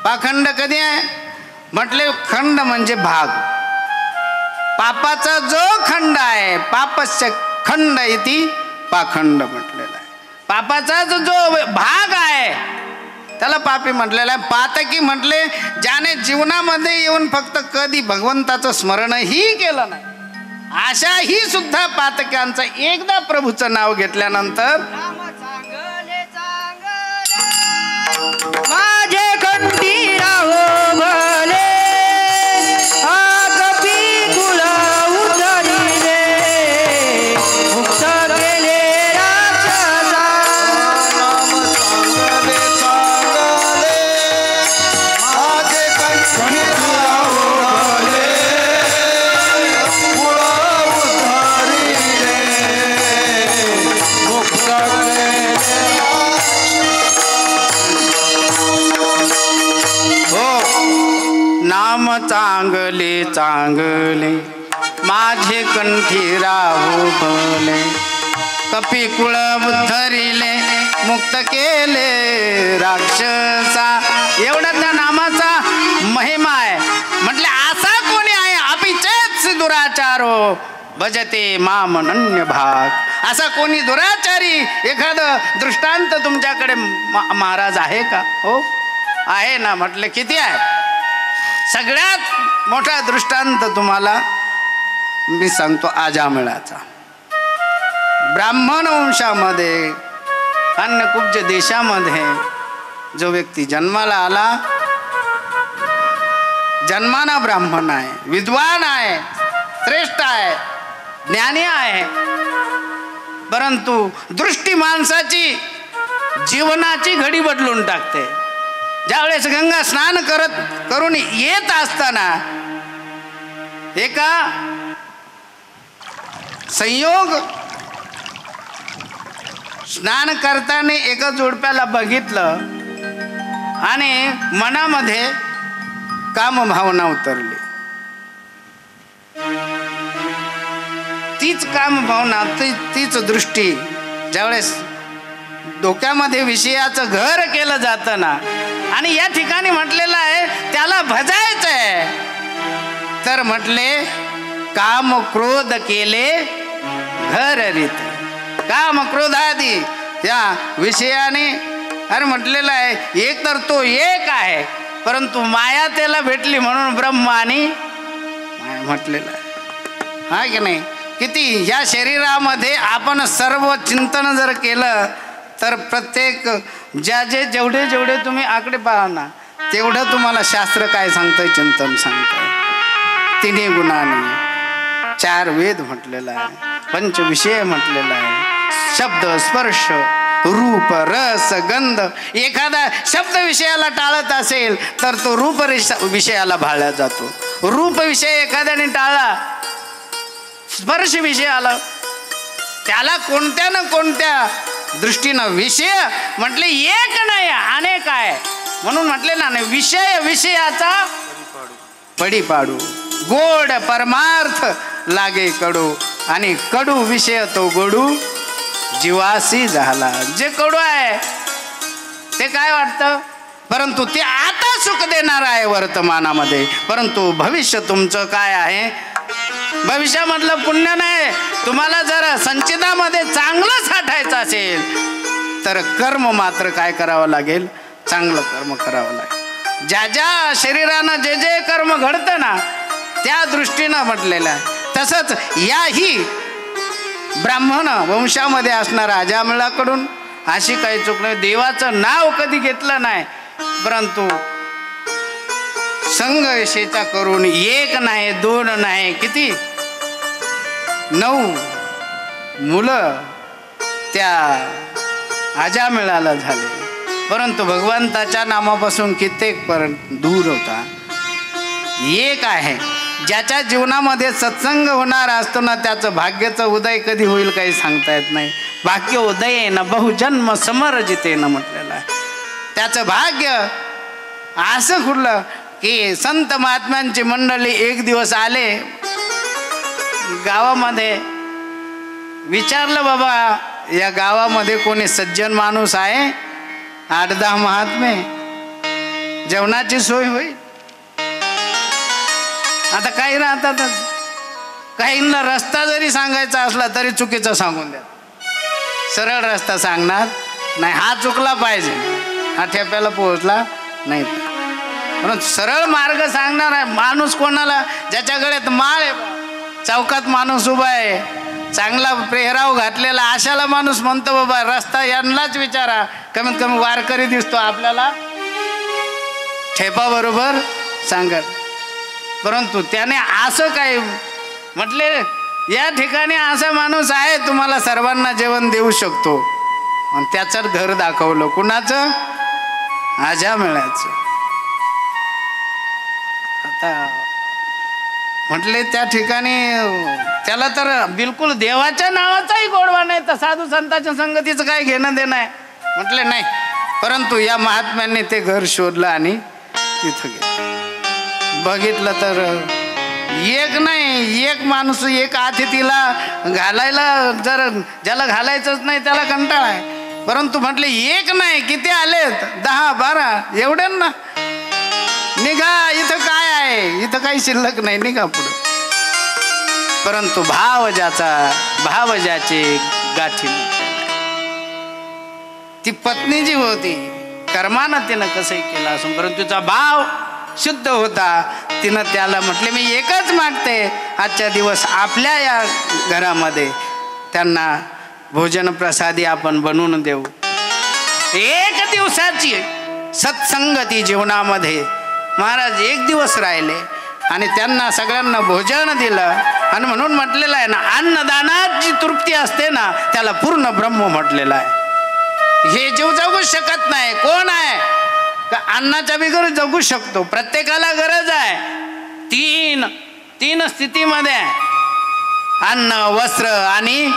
पाखंड कधी आहे म्हटले? खंड म्हणजे भाग. पापाचा जो खंड आहे, पापस्य खंड इति पाखंड म्हटलेला आहे. पापाचा जो भाग आहे त्याला पापी म्हटलेला आहे. पातकी म्हटले ज्याने जीवनामध्ये येऊन फक्त कधी भगवंताचं स्मरणही केलं नाही, अशा ही सुद्धा पातक्यांचं एकदा प्रभूचं नाव घेतल्यानंतर माझे कंठी राहो भले, कपी कुल उतरिले, मुक्त केले राक्षसा. नाम चांगले चांगले, माझे कंठी राहो भले, कुल उतरिले, मुक्त केले. नाम चांगले चांगले, माझे कंठी राहो भले, कपिकुळ उद्धरिले, मुक्त केले राक्षसा. एवढा त्या नामाचा महिमा आहे. म्हटले असा कोणी आहे? अपिचेत दुराचारो भजते माम अनन्य भाग. असा कोणी दुराचारी एखादं दृष्टांत तुमच्याकडे महाराज आहे का? हो आहे ना. म्हटले किती आहे? सगळ्यात मोठा दृष्टांत तुम्हाला मी सांगतो आजामेळाचा. ब्राह्मण वंशामध्ये अन्नकुब्ज देशामध्ये जो व्यक्ती जन्माला आला, जन्माना ब्राह्मण आहे, विद्वान आहे, श्रेष्ठ आहे, ज्ञानी आहे, परंतु दृष्टी माणसाची जीवनाची घडी बदलून टाकते. ज्यावेळेस गंगा स्नान करून येत असताना एका संयोग स्नान करताना एका जोडप्याला बघितलं आणि मनामध्ये कामभावना उतरली. तीच कामभावना, तीच दृष्टी ज्यावेळेस डोक्यामध्ये विषयाचं घर केलं जातं ना, आणि या ठिकाणी म्हटलेलं आहे त्याला भजायचं आहे, तर म्हटले काम क्रोध केले घर रीत. काम क्रोधादी त्या विषयाने अरे म्हटलेलं आहे, एक तर तो एक आहे, परंतु माया त्याला भेटली म्हणून ब्रह्म आणि माया म्हटलेलं आहे. हा की नाही? किती ह्या शरीरामध्ये आपण सर्व चिंतन जर केलं तर प्रत्येक जेवढे जेवढे तुम्ही आकडे पाहा ना, तेवढं तुम्हाला शास्त्र काय सांगतंय, चिंतन सांगतंय. तिन्ही गुणांनी 4 वेद म्हटलेला आहे, 5 विषय म्हटलेला आहे, शब्द स्पर्श रूप रस गंध. एखादा शब्द विषयाला टाळत असेल तर तो रूप विषयाला भाळला जातो. रूप विषय एखाद्याने टाळला, स्पर्श विषय आला, त्याला कोणत्या ना कोणत्या दृष्टीनं विषय म्हटले एक नाही अनेक आहे. म्हणून म्हटले ना, विषय विषयाचा पडीपाडू, गोड परमार्थ लागे कडू, आणि कडू विषय तो गोडू जीवासी झाला. जे कडू आहे ते काय वाटतं, परंतु ते आता सुख देणार आहे वर्तमानामध्ये, परंतु भविष्य तुमचं काय आहे, भविष्यामधलं पुण्य नाही. तुम्हाला जर संचितामध्ये चांगलं साठायचं असेल तर कर्म मात्र काय करावं लागेल, चांगलं कर्म करावं लागेल. ज्या ज्या शरीरानं जे जे कर्म घडतं ना, त्या दृष्टीनं म्हटलेलं आहे. तसंच याही ब्राह्मण वंशामध्ये असणाऱ्या अजामिळाकडून अशी काही चूक नाही. देवाचं नाव कधी घेतलं नाही, परंतु संघ करून 1 नाही 2 नाही, किती 9 मुलं त्या अजामिळाला झाले, परंतु भगवंताच्या नामापासून कित्येक पर्यंत दूर होता. एक आहे ज्याच्या जीवनामध्ये सत्संग होणार असतो ना, त्याचं भाग्याचं उदय कधी होईल काही सांगता येत नाही. भाग्य उदय न बहुजन्म समर्जिते न म्हटलेलं आहे. त्याचं भाग्य असं खुडलं की संत महात्म्यांची मंडळी एक दिवस आले गावामध्ये, विचारलं बाबा या गावामध्ये कोणी सज्जन माणूस आहे, 8-10 महात्मे, जेवणाची सोय होईल. आता काही राहतातच, काहींना रस्ता जरी सांगायचा असला तरी चुकीचं सांगून द्या. सरळ रस्ता सांगणार नाही, हा चुकला पाहिजे, हा ठेप्याला पोहोचला नाही, म्हणून सरळ मार्ग सांगणार आहे. माणूस कोणाला, ज्याच्या गळ्यात माळ आहे, चौकात माणूस उभा आहे, चांगला पेहराव घातलेला, अशाला माणूस म्हणतो बाबा रस्ता यांनाच विचारा, कमीत कमी वारकरी दिसतो आपल्याला, ठेपा बरोबर सांगत. परंतु त्याने असं काय म्हटले, या ठिकाणी असा माणूस आहे तुम्हाला सर्वांना जेवण देऊ शकतो, आणि त्याचं घर दाखवलं. कुणाचं, अजामिळाचं. आता म्हटले त्या ठिकाणी त्याला तर बिलकुल देवाच्या नावाचाही गोडवा नाही, तर साधू संतांच्या संगतीचं काय घेणं देणं आहे. म्हटले नाही, परंतु या महात्म्यांनी ते घर शोधलं आणि तिथं गेलं. बघितलं तर एक नाही, एक माणूस, एक अतिथीला घालायला, जर ज्याला घालायचंच नाही त्याला कंटाळा आहे, परंतु म्हटले एक नाही, किती आलेत, 10-12 एवढ्यांना निघा, इथं काय आहे, इथं काही शिल्लक नाही, निघा पुढं. परंतु भाव ज्याचे गाठी, ती पत्नी जी होती कर्मानं तिनं कसंही केलं असून, परंतु तिचा भाव शुद्ध होता. तिनं त्याला म्हटले मी एकच मागते, आजच्या दिवस आपल्या या घरामध्ये त्यांना भोजन प्रसादी आपण बनवून देऊ. 1 दिवसाची सत्संगती जीवनामध्ये महाराज 1 दिवस राहिले आणि त्यांना सगळ्यांना भोजन दिलं. आणि म्हणून म्हटलेलं आहे ना, अन्नदानात जी तृप्ती असते ना, त्याला पूर्ण ब्रह्म म्हटलेलं आहे. हे जीव जगू शकत नाही. कोण आहे का अन्नाच्या बिगर जगू शकतो, प्रत्येकाला गरज आहे. 3 स्थितीमध्ये आहे, अन्न वस्त्र आणि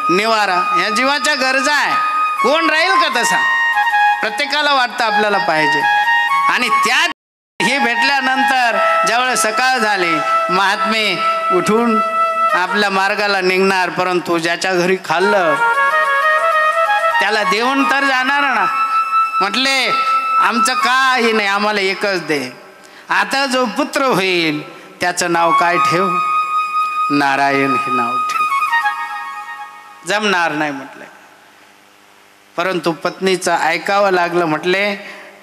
निवारा, या जीवाच्या गरजा आहे. कोण राहील का तसा, प्रत्येकाला वाटतं आपल्याला पाहिजे. आणि त्या ही भेटल्यानंतर ज्यावेळेस सकाळ झाली महात्मे उठून आपल्या मार्गाला निघणार, परंतु ज्याच्या घरी खाल्लं त्याला देऊन तर जाणार ना. म्हटले आमचं काही नाही, आम्हाला एकच दे. आता जो पुत्र होईल त्याचं नाव काय ठेव? नारायण हे नाव ठेव. जमणार नाही म्हटले, परंतु पत्नीचं ऐकावं लागलं. म्हटले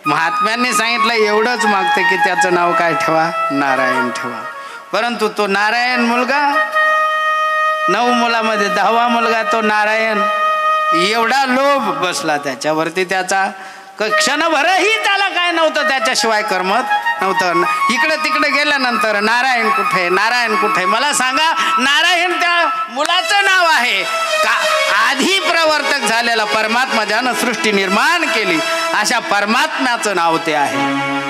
महात्म्यांनी सांगितलं एवढंच मागते की त्याचं नाव काय ठेवा? नारायण ठेवा. परंतु तो नारायण मुलगा 9 मुलामध्ये 10वा मुलगा तो नारायण. एवढा लोभ बसला त्याच्यावरती, त्याचा क्षणभरही त्याला काय नव्हतं, त्याच्याशिवाय करमत नव्हतं. इकडे तिकडे गेल्यानंतर नारायण कुठे, नारायण कुठे? मला सांगा, नारायण त्या मुलाचं नाव आहे का? आधी प्रवर्तक झालेला परमात्मा ज्यानं सृष्टी निर्माण केली अशा परमात्म्याचं नाव ते आहे.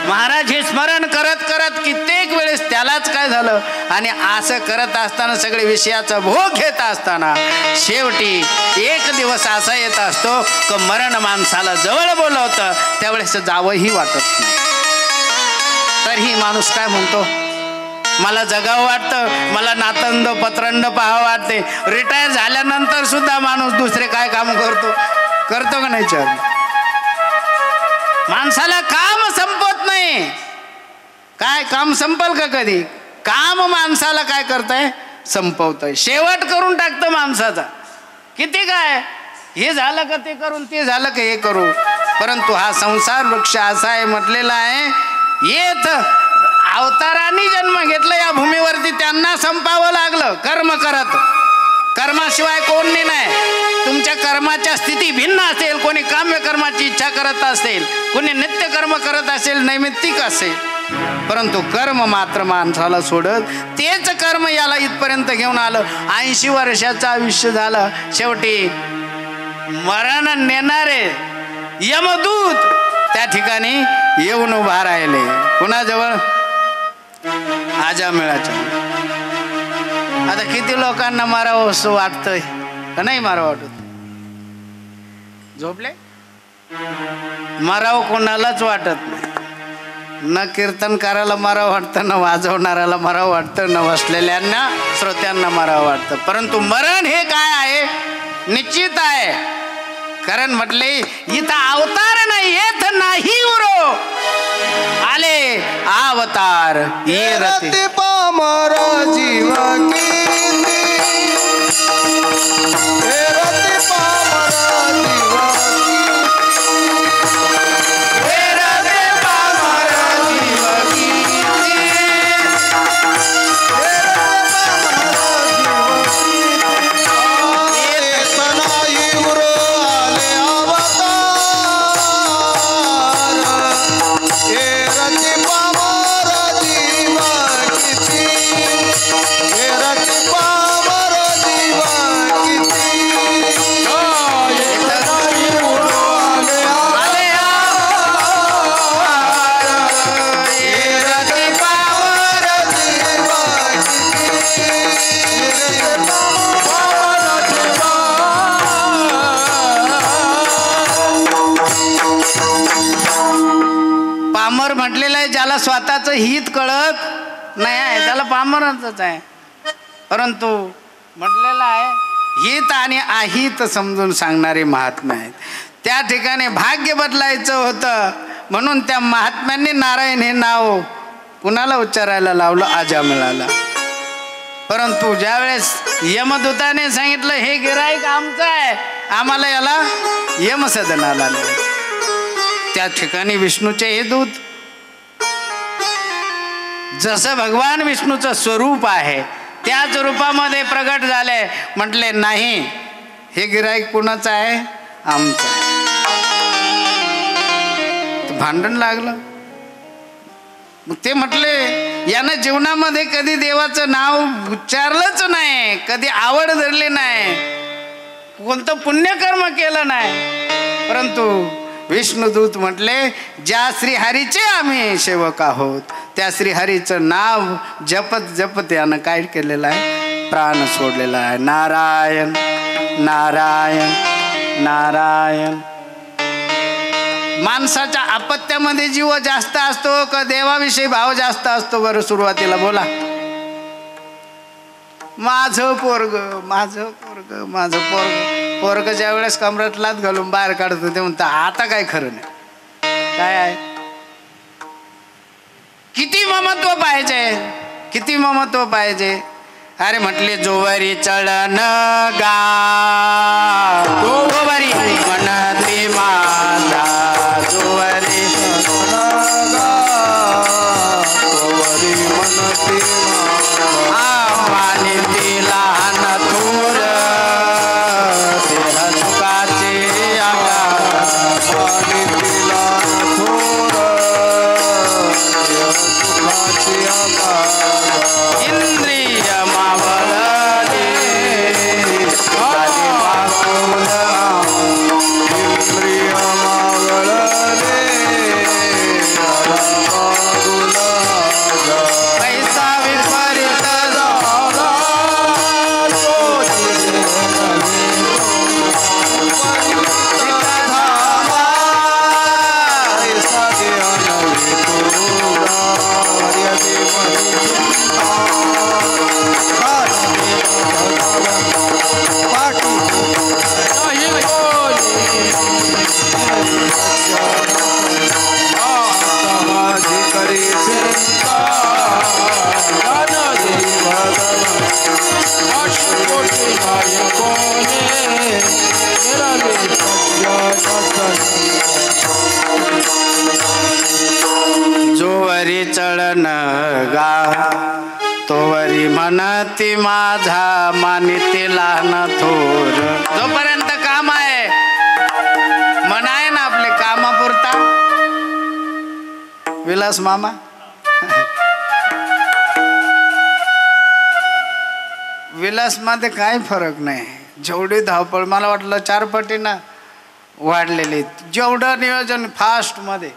महाराज हे स्मरण करत करत कित्येक वेळेस त्यालाच काय झालं, आणि असं करत असताना सगळे विषयाचा भोग घेत असताना शेवटी एक दिवस असा येत असतो की मरण माणसाला जवळ बोलवतं, त्यावेळेस जावंही वाटत नाही. तरीही माणूस काय म्हणतो, मला जगावं वाटतं, मला नातंड पत्रंड पाहावं वाटते. रिटायर झाल्यानंतर सुद्धा माणूस दुसरे काय काम करतो का नाही? चल, माणसाला काम संपत नाही. काय काम संपल का कधी? काम माणसाला काय करताय? संपवतंय, शेवट करून टाकतं माणसाचा. किती काय हे झालं का ते करून, ते झालं का हे करू. परंतु हा संसार वृक्ष असा आहे, म्हटलेला आहे येत अवतारांनी जन्म घेतला या भूमीवरती, त्यांना संपावं लागलं कर्म करत. कर्माशिवाय कोणी नाही. तुमच्या कर्माच्या स्थिती भिन्न असेल, कोणी काम्य कर्माची इच्छा करत असेल, कोणी नित्य कर्म करत असेल, नैमित्तिक असेल, परंतु कर्म मात्र माणसाला सोडत. तेच कर्म याला इथपर्यंत घेऊन आलं. 80 वर्षाचं आयुष्य झालं. शेवटी मरण नेणारे यमदूत त्या ठिकाणी येऊन उभा राहिले. कुणाजवळ? आजामेळाच्या. आता किती लोकांना मारावं असं वाटतंय का नाही मारावं वाटत? झोपले? मारावं कोणालाच वाटत नाही. न कीर्तनकाराला मारावं वाटतं, न वाजवणाऱ्याला मारावं वाटतं, न बसलेल्यांना श्रोत्यांना मारावं वाटतं. परंतु मरण हे काय आहे? निश्चित आहे. कारण म्हटले इथं अवतार नाही, येत नाही उरो आले अवतार ये रते पामरा जीव कीर्ती, हे रते पामरा जीव म्हटलेलं आहे, ज्याला स्वतःचं हित कळत नाही आहे त्याला पामरच आहे. परंतु म्हटलेलं आहे हित आणि अहित समजून सांगणारे महात्मे आहेत. त्या ठिकाणी भाग्य बदलायचं होतं म्हणून त्या महात्म्यांनी नारायण हे नाव कुणाला उच्चारायला लावलं? आजामेळाला. परंतु ज्यावेळेस यमदूताने सांगितलं हे गिराईक आमचं आहे, आम्हाला याला यमसदनाला नाही, त्या ठिकाणी विष्णूचे हे दूत जसं भगवान विष्णूचं स्वरूप आहे त्याच रूपामध्ये प्रगट झाले. म्हटले नाही हे गिराईक कुणाचं आहे? आमचं आहे. भांडण लागलं. मग ते म्हटले यानं जीवनामध्ये कधी देवाचं नाव उच्चारलंच नाही, कधी आवड धरली नाही, कोणतं पुण्यकर्म केलं नाही. परंतु विष्णुदूत म्हटले ज्या श्रीहरीचे आम्ही सेवक आहोत त्या श्रीहरीचं नाव जपत जपत यानं काय केलेलं आहे? प्राण सोडलेला आहे. नारायण नारायण नारायण माणसाच्या अपत्यामध्ये जीव जास्त असतो का देवाविषयी भाव जास्त असतो? बरं सुरुवातीला बोला. माझं पोरग माझं पोरग माझं पोरग. पोरग ज्या वेळेस कमरात लात घालून बाहेर काढतो ते म्हणतं आता काय खरं नाही. काय आहे? किती ममत्व पाहिजे, किती ममत्व पाहिजे. अरे म्हटले जोवरी चढण गा जोवरी म्हणते माझा जोवरी मानिती लहान थोर देह सुखाचे आकार इंद्रिय मावळले पैसा विपरीत जोवरी चढण गा तोवरी म्हणती माझा मानिती लहान थोर. जोपर्यंत काम आहे मन आहे ना आपले कामापुरता. विलास मामा विलास मध्ये काही फरक नाही. जेवढी धावपळ मला वाटलं 4 पटीनं वाढलेली. जेवढं नियोजन फास्ट मध्ये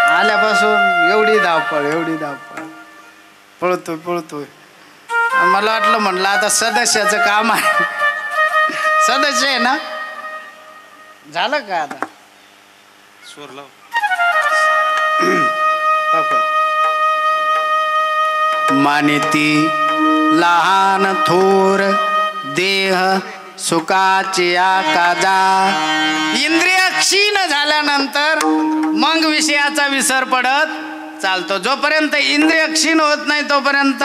आल्यापासून एवढी धावपळ पळतोय. मला वाटलं म्हणलं आता सदस्याचं काम आहे. सदस्य आहे ना. झालं का आता स्वरला मानिती लहान थोर देह सुखाची आकाजा. इंद्रिय क्षीण झाल्यानंतर मग विषयाचा विसर पडत चालतो. जोपर्यंत इंद्रिय क्षीण होत नाही तोपर्यंत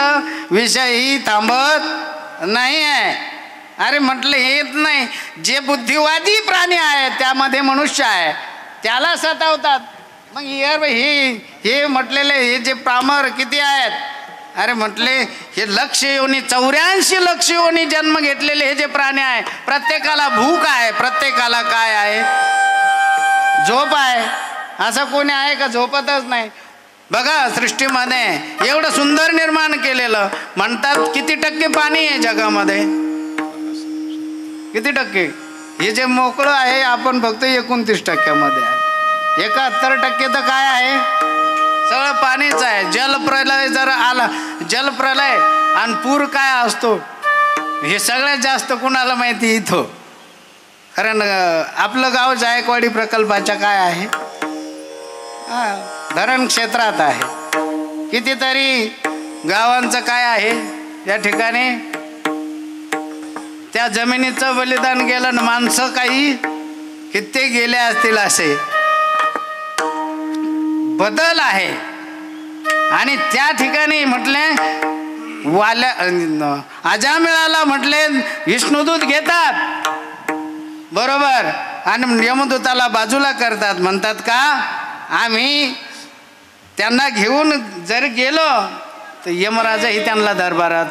विषयही थांबत नाही आहे. अरे म्हटलं येत नाही. जे बुद्धिवादी प्राणी आहे त्यामध्ये मनुष्य आहे त्याला सतावतात. मग हे म्हटलेले हे जे प्रामर किती आहेत. अरे म्हटले हे लक्ष योनी 84 लक्ष योनी जन्म घेतलेले हे जे प्राणी आहे प्रत्येकाला भूक आहे. प्रत्येकाला काय आहे? झोप आहे. असं कोणी आहे का झोपतच नाही? बघा सृष्टीमध्ये एवढं सुंदर निर्माण केलेलं. म्हणतात किती टक्के पाणी आहे जगामध्ये? किती टक्के? हे जे मोकळं आहे आपण फक्त 29% आहे. 71% तर काय आहे? सगळं पाणीच आहे. जलप्रलय जर आला जलप्रलय आणि पूर काय असतो हे सगळ्यात जास्त कुणाला माहिती इथं. कारण आपलं गाव जायकवाडी प्रकल्पाच्या काय आहे धरण क्षेत्रात आहे. कितीतरी गावांचं काय आहे या ठिकाणी त्या जमिनीचं बलिदान गेलं. माणसं काही कित्येक गेले असतील. असे बदल आहे. आणि त्या ठिकाणी म्हटले अजामिळाला म्हटले विष्णुदूत घेतात बरोबर आणि यमदूताला बाजूला करतात. म्हणतात का आम्ही त्यांना घेऊन जर गेलो तर यमराजाही त्यांना दरबारात.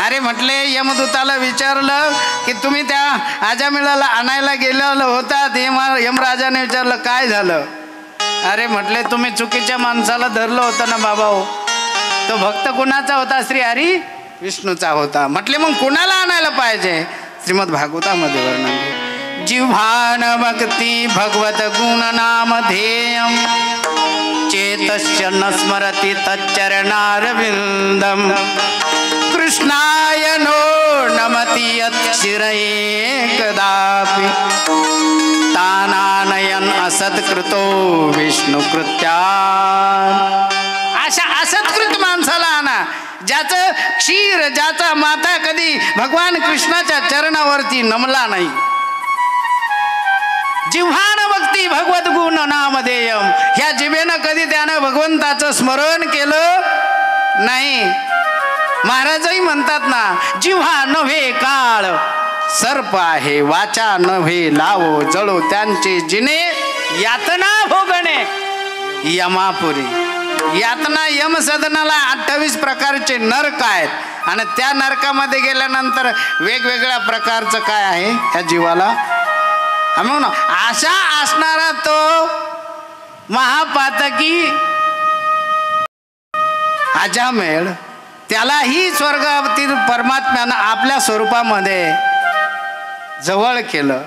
अरे म्हटले यमदूताला विचारलं की तुम्ही त्या अजामिळाला आणायला गेलेलं होतात. यमराजाने विचारलं काय झालं? अरे म्हटले तुम्ही चुकीच्या माणसाला धरलं होतं ना बाबा. हो तो भक्त कुणाचा होता? श्री हरी विष्णूचा होता. म्हटले मग कुणाला आणायला पाहिजे? श्रीमद भागवतामध्ये वर्णन. जिव्हान भक्ती भगवत गुण नाम ध्येयम चेतस्य न स्मरति तच्चरणारविंदम कृष्णाय नो नमति यत् शिरये कदापि तानानयन असत्कृतो विष्णू कृत्या. अशा असत्कृत माणसाला आणा, ज्याचं क्षीर, ज्याचा माता कधी भगवान कृष्णाच्या चरणावरती नमला नाही. जिव्हान भक्ती भगवत गुण नामधेयम, ह्या जिभेनं कधी त्यानं भगवंताचं स्मरण केलं नाही. महाराजही म्हणतात ना, जिव्हा नव्हे काळ सर्प आहे, वाचा नव्हे लावो जळो त्यांचे जिने यातना भोगणे यमापुरी. यातना यम सदनाला 28 प्रकारचे नरक आहेत, आणि त्या नरकामध्ये गेल्यानंतर वेगवेगळ्या प्रकारचं काय आहे ह्या जीवाला. म्हणून अशा असणारा तो महापातकी अजामेळ, त्यालाही स्वर्गातील परमात्म्यानं आपल्या स्वरूपामध्ये जवळ केलं.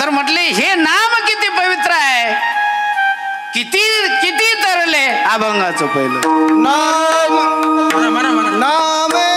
तर म्हटले हे नाम किती पवित्र आहे, किती किती तरले. अभंगाचं पहिलं नाम नामे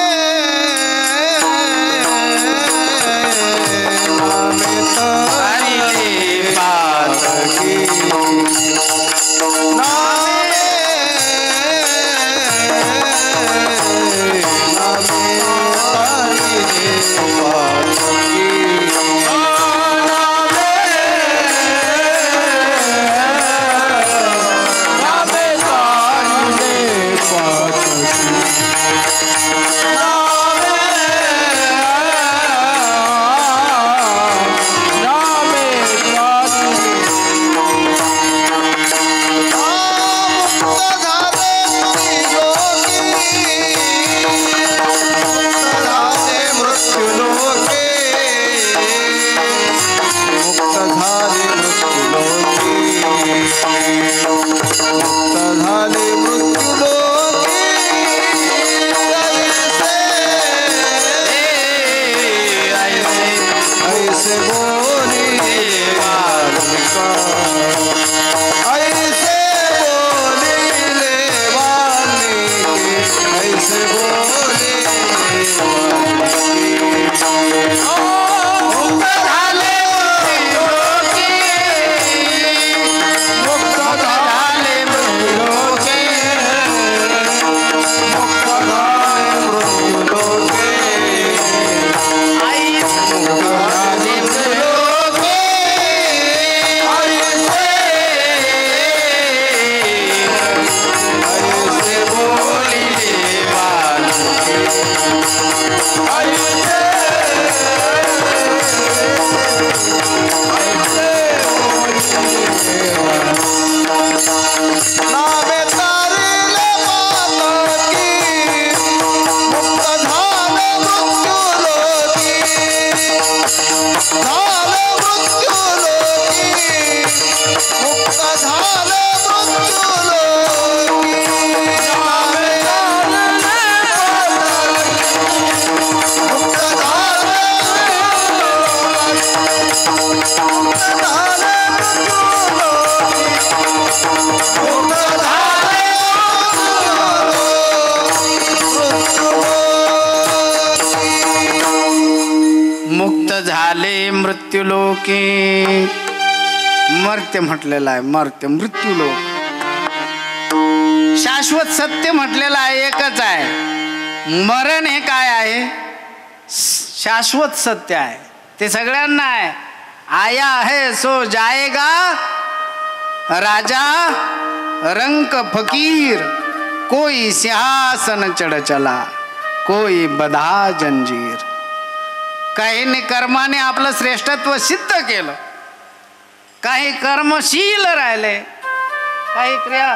मृत्युलोके. मर्त्य म्हटलेलं आहे, मर्त्य मृत्यूलोक. शाश्वत सत्य म्हटलेलं आहे, एकच आहे. मरण हे काय आहे, शाश्वत सत्य आहे, ते सगळ्यांना आहे. आया है सो जाएगा, राजा रंक फकीर, कोई सिंहासन चढ़ चला, कोई बधा जंजीर. काहींनी कर्माने आपलं श्रेष्ठत्व सिद्ध केलं, काही कर्मशील राहिले, काही क्रिया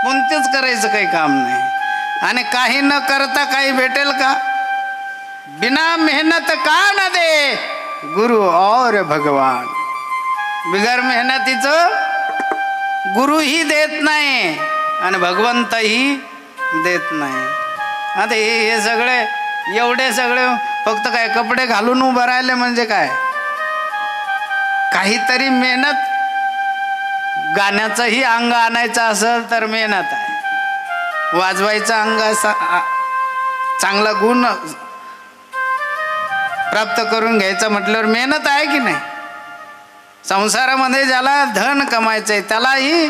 कोणतेच करायचं काही काम नाही, आणि काही न करता काही भेटेल का. बिना मेहनत का न दे गुरु और भगवान. बिगर मेहनतीचं गुरुही देत नाही आणि भगवंतही देत नाही. आता हे सगळे एवढे सगळे फक्त काय कपडे घालून उभं राहिले म्हणजे काय, काहीतरी मेहनत. गाण्याचंही अंग आणायचं असेल तर मेहनत आहे, वाजवायचं अंग चांगला गुण प्राप्त करून घ्यायचा म्हटल्यावर मेहनत आहे की नाही. संसारामध्ये ज्याला धन कमायचंय त्यालाही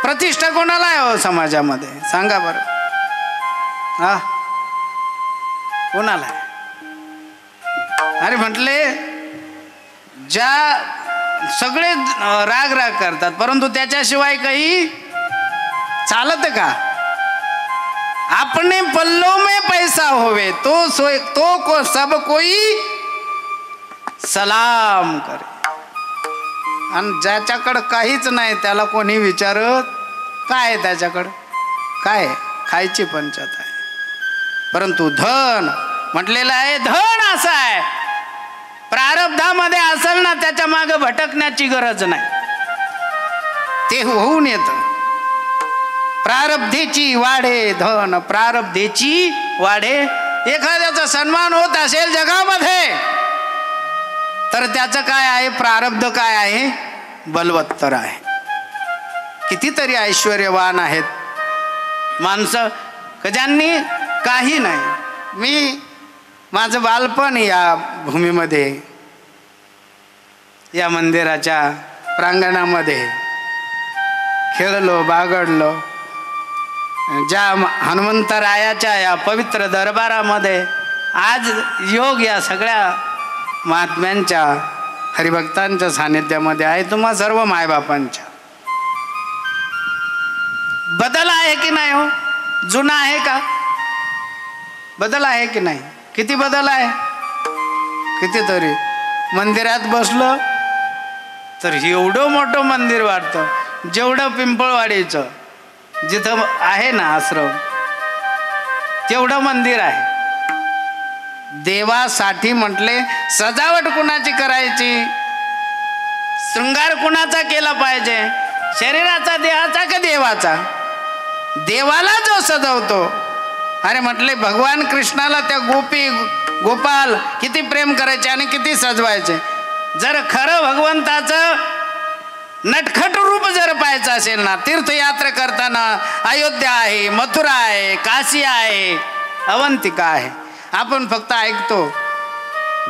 प्रतिष्ठा कोणाला आहे हो समाजामध्ये? सांगा बरं. हा, कोणाला आहे? अरे म्हटले ज्या सगळे राग राग करतात परंतु त्याच्याशिवाय काही चालत का? अपने पल्लों में पैसा होवे तो सब कोई सलाम करे. आणि ज्याच्याकडं काहीच नाही त्याला कोणी विचारत काय आहे त्याच्याकडं? काय खायची पंचायत आहे. परंतु धन म्हटलेलं आहे, धन असं आहे प्रारब्धामध्ये असेल ना त्याच्या मागे भटकण्याची गरज नाही. ते होऊन येतं. प्रारब्धेची वाढे धन, प्रारब्धेची वाढे. एखाद्याचा सन्मान होत असेल जगामध्ये तर त्याचं काय आहे? प्रारब्ध काय आहे? बलवत्तर आहे. कितीतरी ऐश्वर्यवान आहेत माणसं ज्यांनी काही नाही. मी माझं बालपण या भूमीमध्ये, या मंदिराच्या प्रांगणामध्ये खेळलो बागडलो. ज्या हनुमंतरायाच्या या पवित्र दरबारामध्ये आज योग या सगळ्या महात्म्यांच्या हरिभक्तांच्या सानिध्यामध्ये आहे. तुम्हा सर्व मायबापांच्या. बदल आहे की नाही हो? जुना आहे का? बदल आहे की नाही? किती बदल आहे? कितीतरी. मंदिरात बसलं तर एवढं मोठं मंदिर वाटतं जेवढं पिंपळवाडीचं जिथं आहे ना आश्रम तेवढं मंदिर आहे. देवासाठी म्हटले सजावट कुणाची करायची? शृंगार कुणाचा केला पाहिजे? शरीराचा, देहाचा का देवाचा? देवाला जो सजवतो. अरे म्हटले भगवान कृष्णाला त्या गोपी गोपाल किती प्रेम करायचे आणि किती सजवायचे. जर खरं भगवंताचं नटखट रूप जर पाहायचं असेल ना, तीर्थयात्रा करताना अयोध्या आहे, मथुरा आहे, काशी आहे, अवंतिका आहे. आपण फक्त ऐकतो.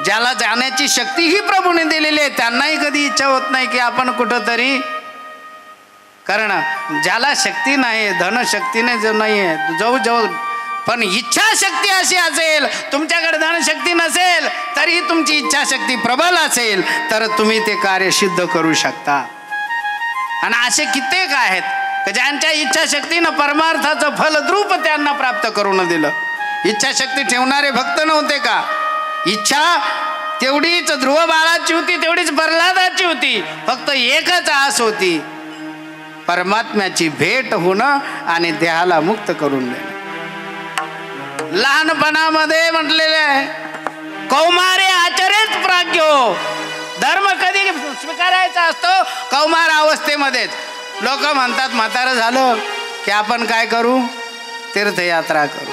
ज्याला जाण्याची शक्ती ही प्रभूने दिलेली आहे त्यांनाही कधी इच्छा होत नाही की आपण कुठंतरी. कारण ज्याला शक्ती नाही, धनशक्तीने जो नाही आहे जाऊ जाऊ, पण इच्छाशक्ती अशी असेल, तुमच्याकडे धनशक्ती नसेल तरी तुमची इच्छाशक्ती प्रबल असेल तर तुम्ही ते कार्य सिद्ध करू शकता. आणि असे कित्येक आहेत की ज्यांच्या इच्छाशक्तीनं परमार्थाचं फलद्रूप त्यांना प्राप्त करून दिलं. इच्छाशक्ती ठेवणारे भक्त नव्हते का? इच्छा तेवढीच ध्रुव बाळाची होती, तेवढीच प्रल्हादाची होती. फक्त एकच आस होती, परमात्म्याची भेट होणं आणि देहाला मुक्त करून देणं. लहानपणामध्ये म्हटलेले आहे कौमारे आचरेत प्राज्ञो. धर्म कधी स्वीकारायचा असतो? कौमार अवस्थेमध्येच. लोक म्हणतात म्हातारं झालं की आपण काय करू? तीर्थयात्रा करू.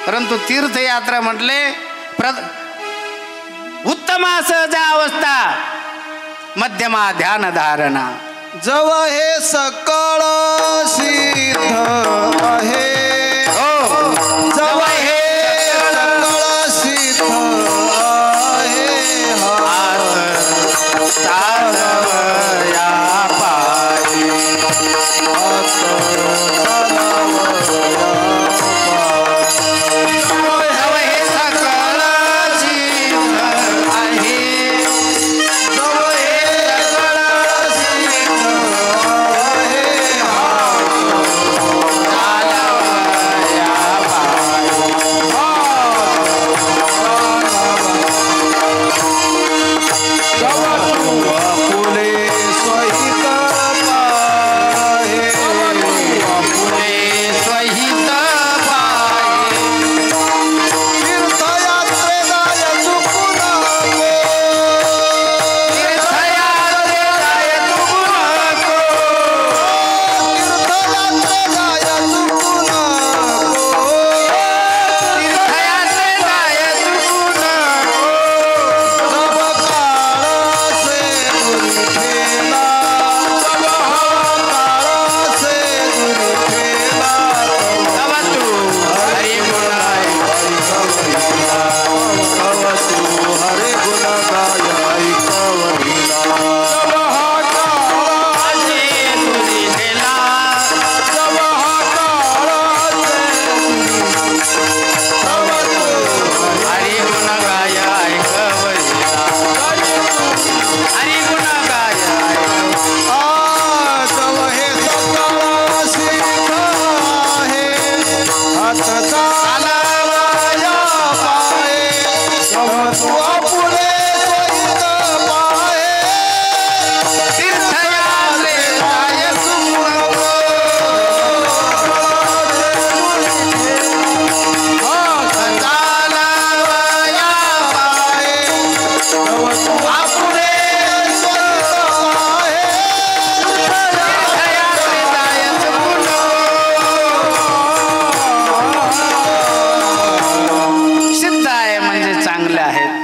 परंतु तीर्थयात्रा म्हटले उत्तमा सहजा अवस्था, मध्यमा ध्यान धारणा. जव हे सकळ सिद्ध आहे, जव हे सकळ सिद्ध आहे. या पायी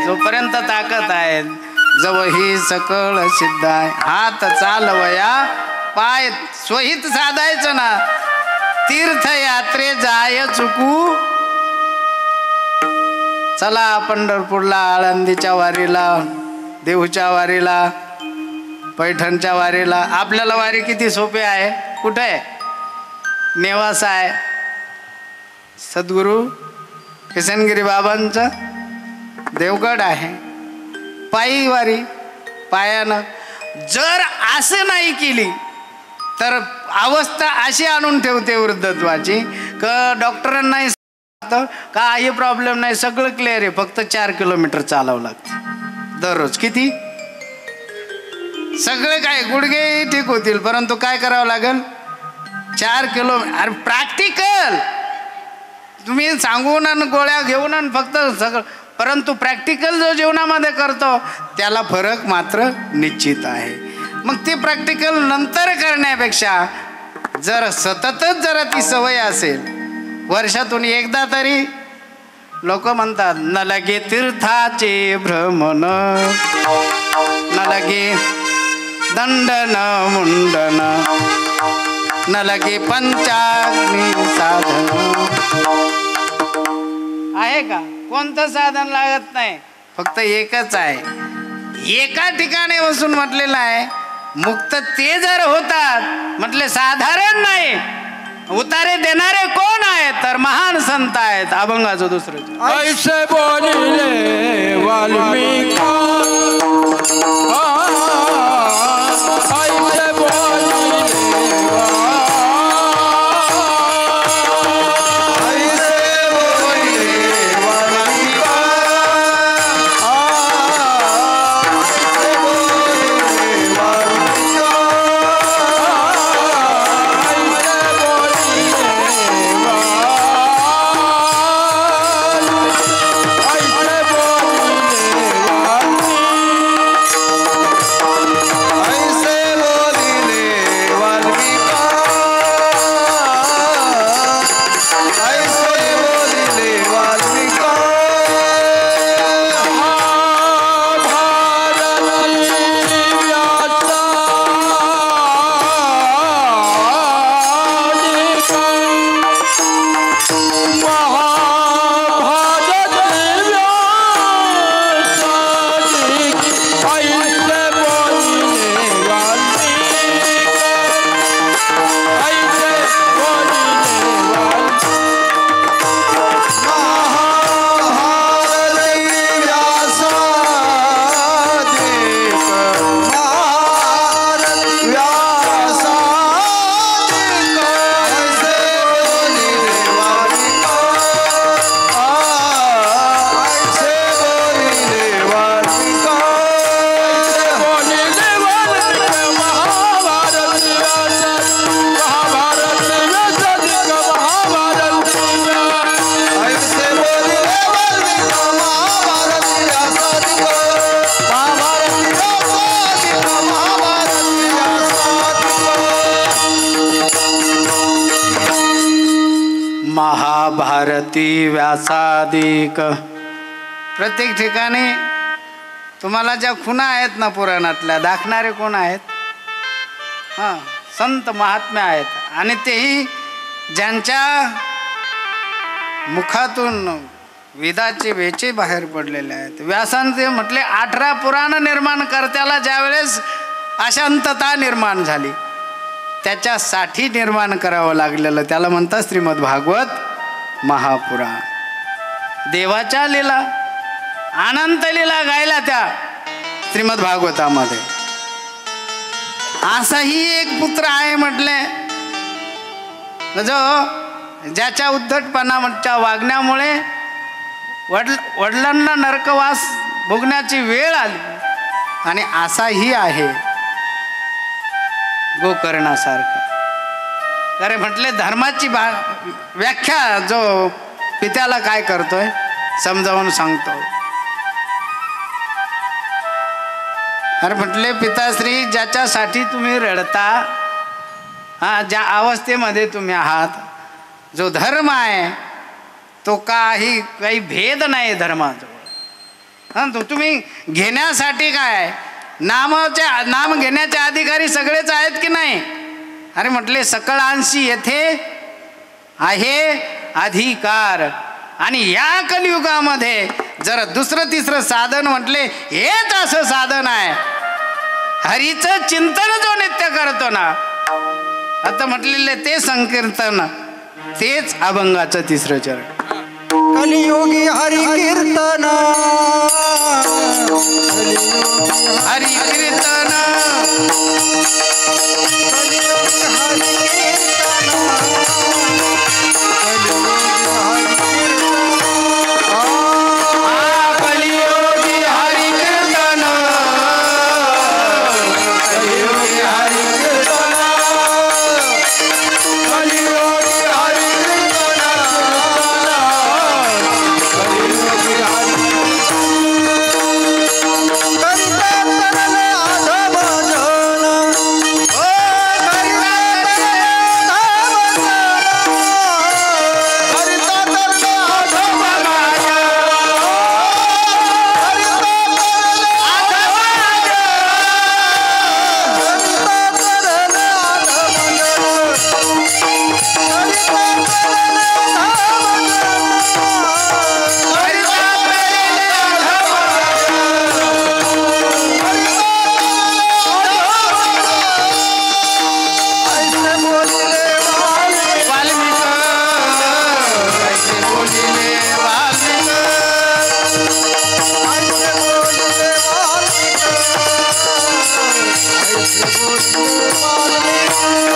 जोपर्यंत ताकद आहे जव ही सकळ सिद्ध आहे. हात चालवया पाय स्वहित साधायचं ना. तीर्थयात्रे जाय चुकू. चला पंढरपूरला, आळंदीच्या वारीला, देहूच्या वारीला, पैठणच्या वारीला. आपल्याला वारी किती सोपी आहे. कुठे आहे? नेवासा आहे. सद्गुरू किसनगिरी बाबांचं देवगड आहे. पायी वारी पायानं. जर असं नाही केली तर अवस्था अशी आणून ठेवते वृद्धत्वाची का डॉक्टरांनाही काही प्रॉब्लेम नाही, सगळं क्लिअर आहे, फक्त 4 किलोमीटर चालावं लागतं दररोज. किती? सगळे काय गुडघे ठीक होतील, परंतु काय करावं लागेल? 4 किलोमीटर. अरे प्रॅक्टिकल. तुम्ही सांगून आणि गोळ्या घेऊन आणि फक्त सगळं, परंतु प्रॅक्टिकल जो जीवनामध्ये करतो त्याला फरक मात्र निश्चित आहे. मग ते प्रॅक्टिकल नंतर करण्यापेक्षा जर सततच जरा ती सवय असेल, वर्षातून एकदा तरी लोक म्हणतात न लगे तीर्थाचे भ्रमण, न लगे दंडन मुंडन, न लगे पंचाग्नी साधन. आहे का? कोणतं साधन लागत नाही, फक्त एकच आहे. एका ठिकाणी बसून म्हटलेलं आहे मुक्त ते जर होतात. म्हटले साधारण नाही, उतारे देणारे कोण आहेत? तर महान संत आहेत. अभंगाचं दुसरं. ऐसे बोलिले वाल्मिकी, ऐसे बोलिले महाभारती व्यासादिक. प्रत्येक ठिकाणी तुम्हाला ज्या खुणा आहेत ना पुराणातल्या, दाखणारे कोण आहेत? हां, संत महात्मे आहेत. आणि तेही ज्यांच्या मुखातून वेदाचे वेचे बाहेर पडलेले आहेत. व्यासांचे म्हटले 18 पुराण निर्माण करत्याला ज्यावेळेस अशांतता निर्माण झाली त्याच्यासाठी निर्माण करावं लागलेलं, त्याला म्हणतात श्रीमद भागवत महापुराण. देवाच्या लीला, अनंत लीला गायला त्या श्रीमद भागवतामध्ये. असाही एक पुत्र आहे म्हटले जो ज्याच्या उद्धटपणाच्या वागण्यामुळे वडिलांना नरकवास भोगण्याची वेळ आली. आणि असाही आहे गोकर्णासारखं. अरे म्हटले धर्माची व्याख्या जो पित्याला काय करतोय समजावून सांगतो. अरे म्हटले पिताश्री, ज्याच्यासाठी तुम्ही रडता, हां, ज्या अवस्थेमध्ये तुम्ही आहात, जो धर्म आहे तो काही भेद नाही धर्माजवळ. हां तुम्ही घेण्यासाठी काय नाम घेण्याचे अधिकारी सगळेच आहेत की नाही? अरे म्हटले सकळ अंशी येथे आहे अधिकार. आणि या कलियुगामध्ये जर दुसरं तिसरं साधन म्हटले हेच असं साधन आहे. हरीचं चिंतन जो नित्य करतो ना, आता म्हटलेले ते संकीर्तन, तेच अभंगाचं तिसरं चरण. कलियुगी हरि कीर्तन, हरी कीर्तन, कलियुगी हरि कीर्तन, कलियुगी हरी कीर्तन, कलियुगी हरी कीर्तन, कलियुगी हरी कीर्तन, कलियुगी हरी करिता तरले आधम जन, ओ करिता तरले आधम जन, करिता तरले आधम माया, करिता तरले आधम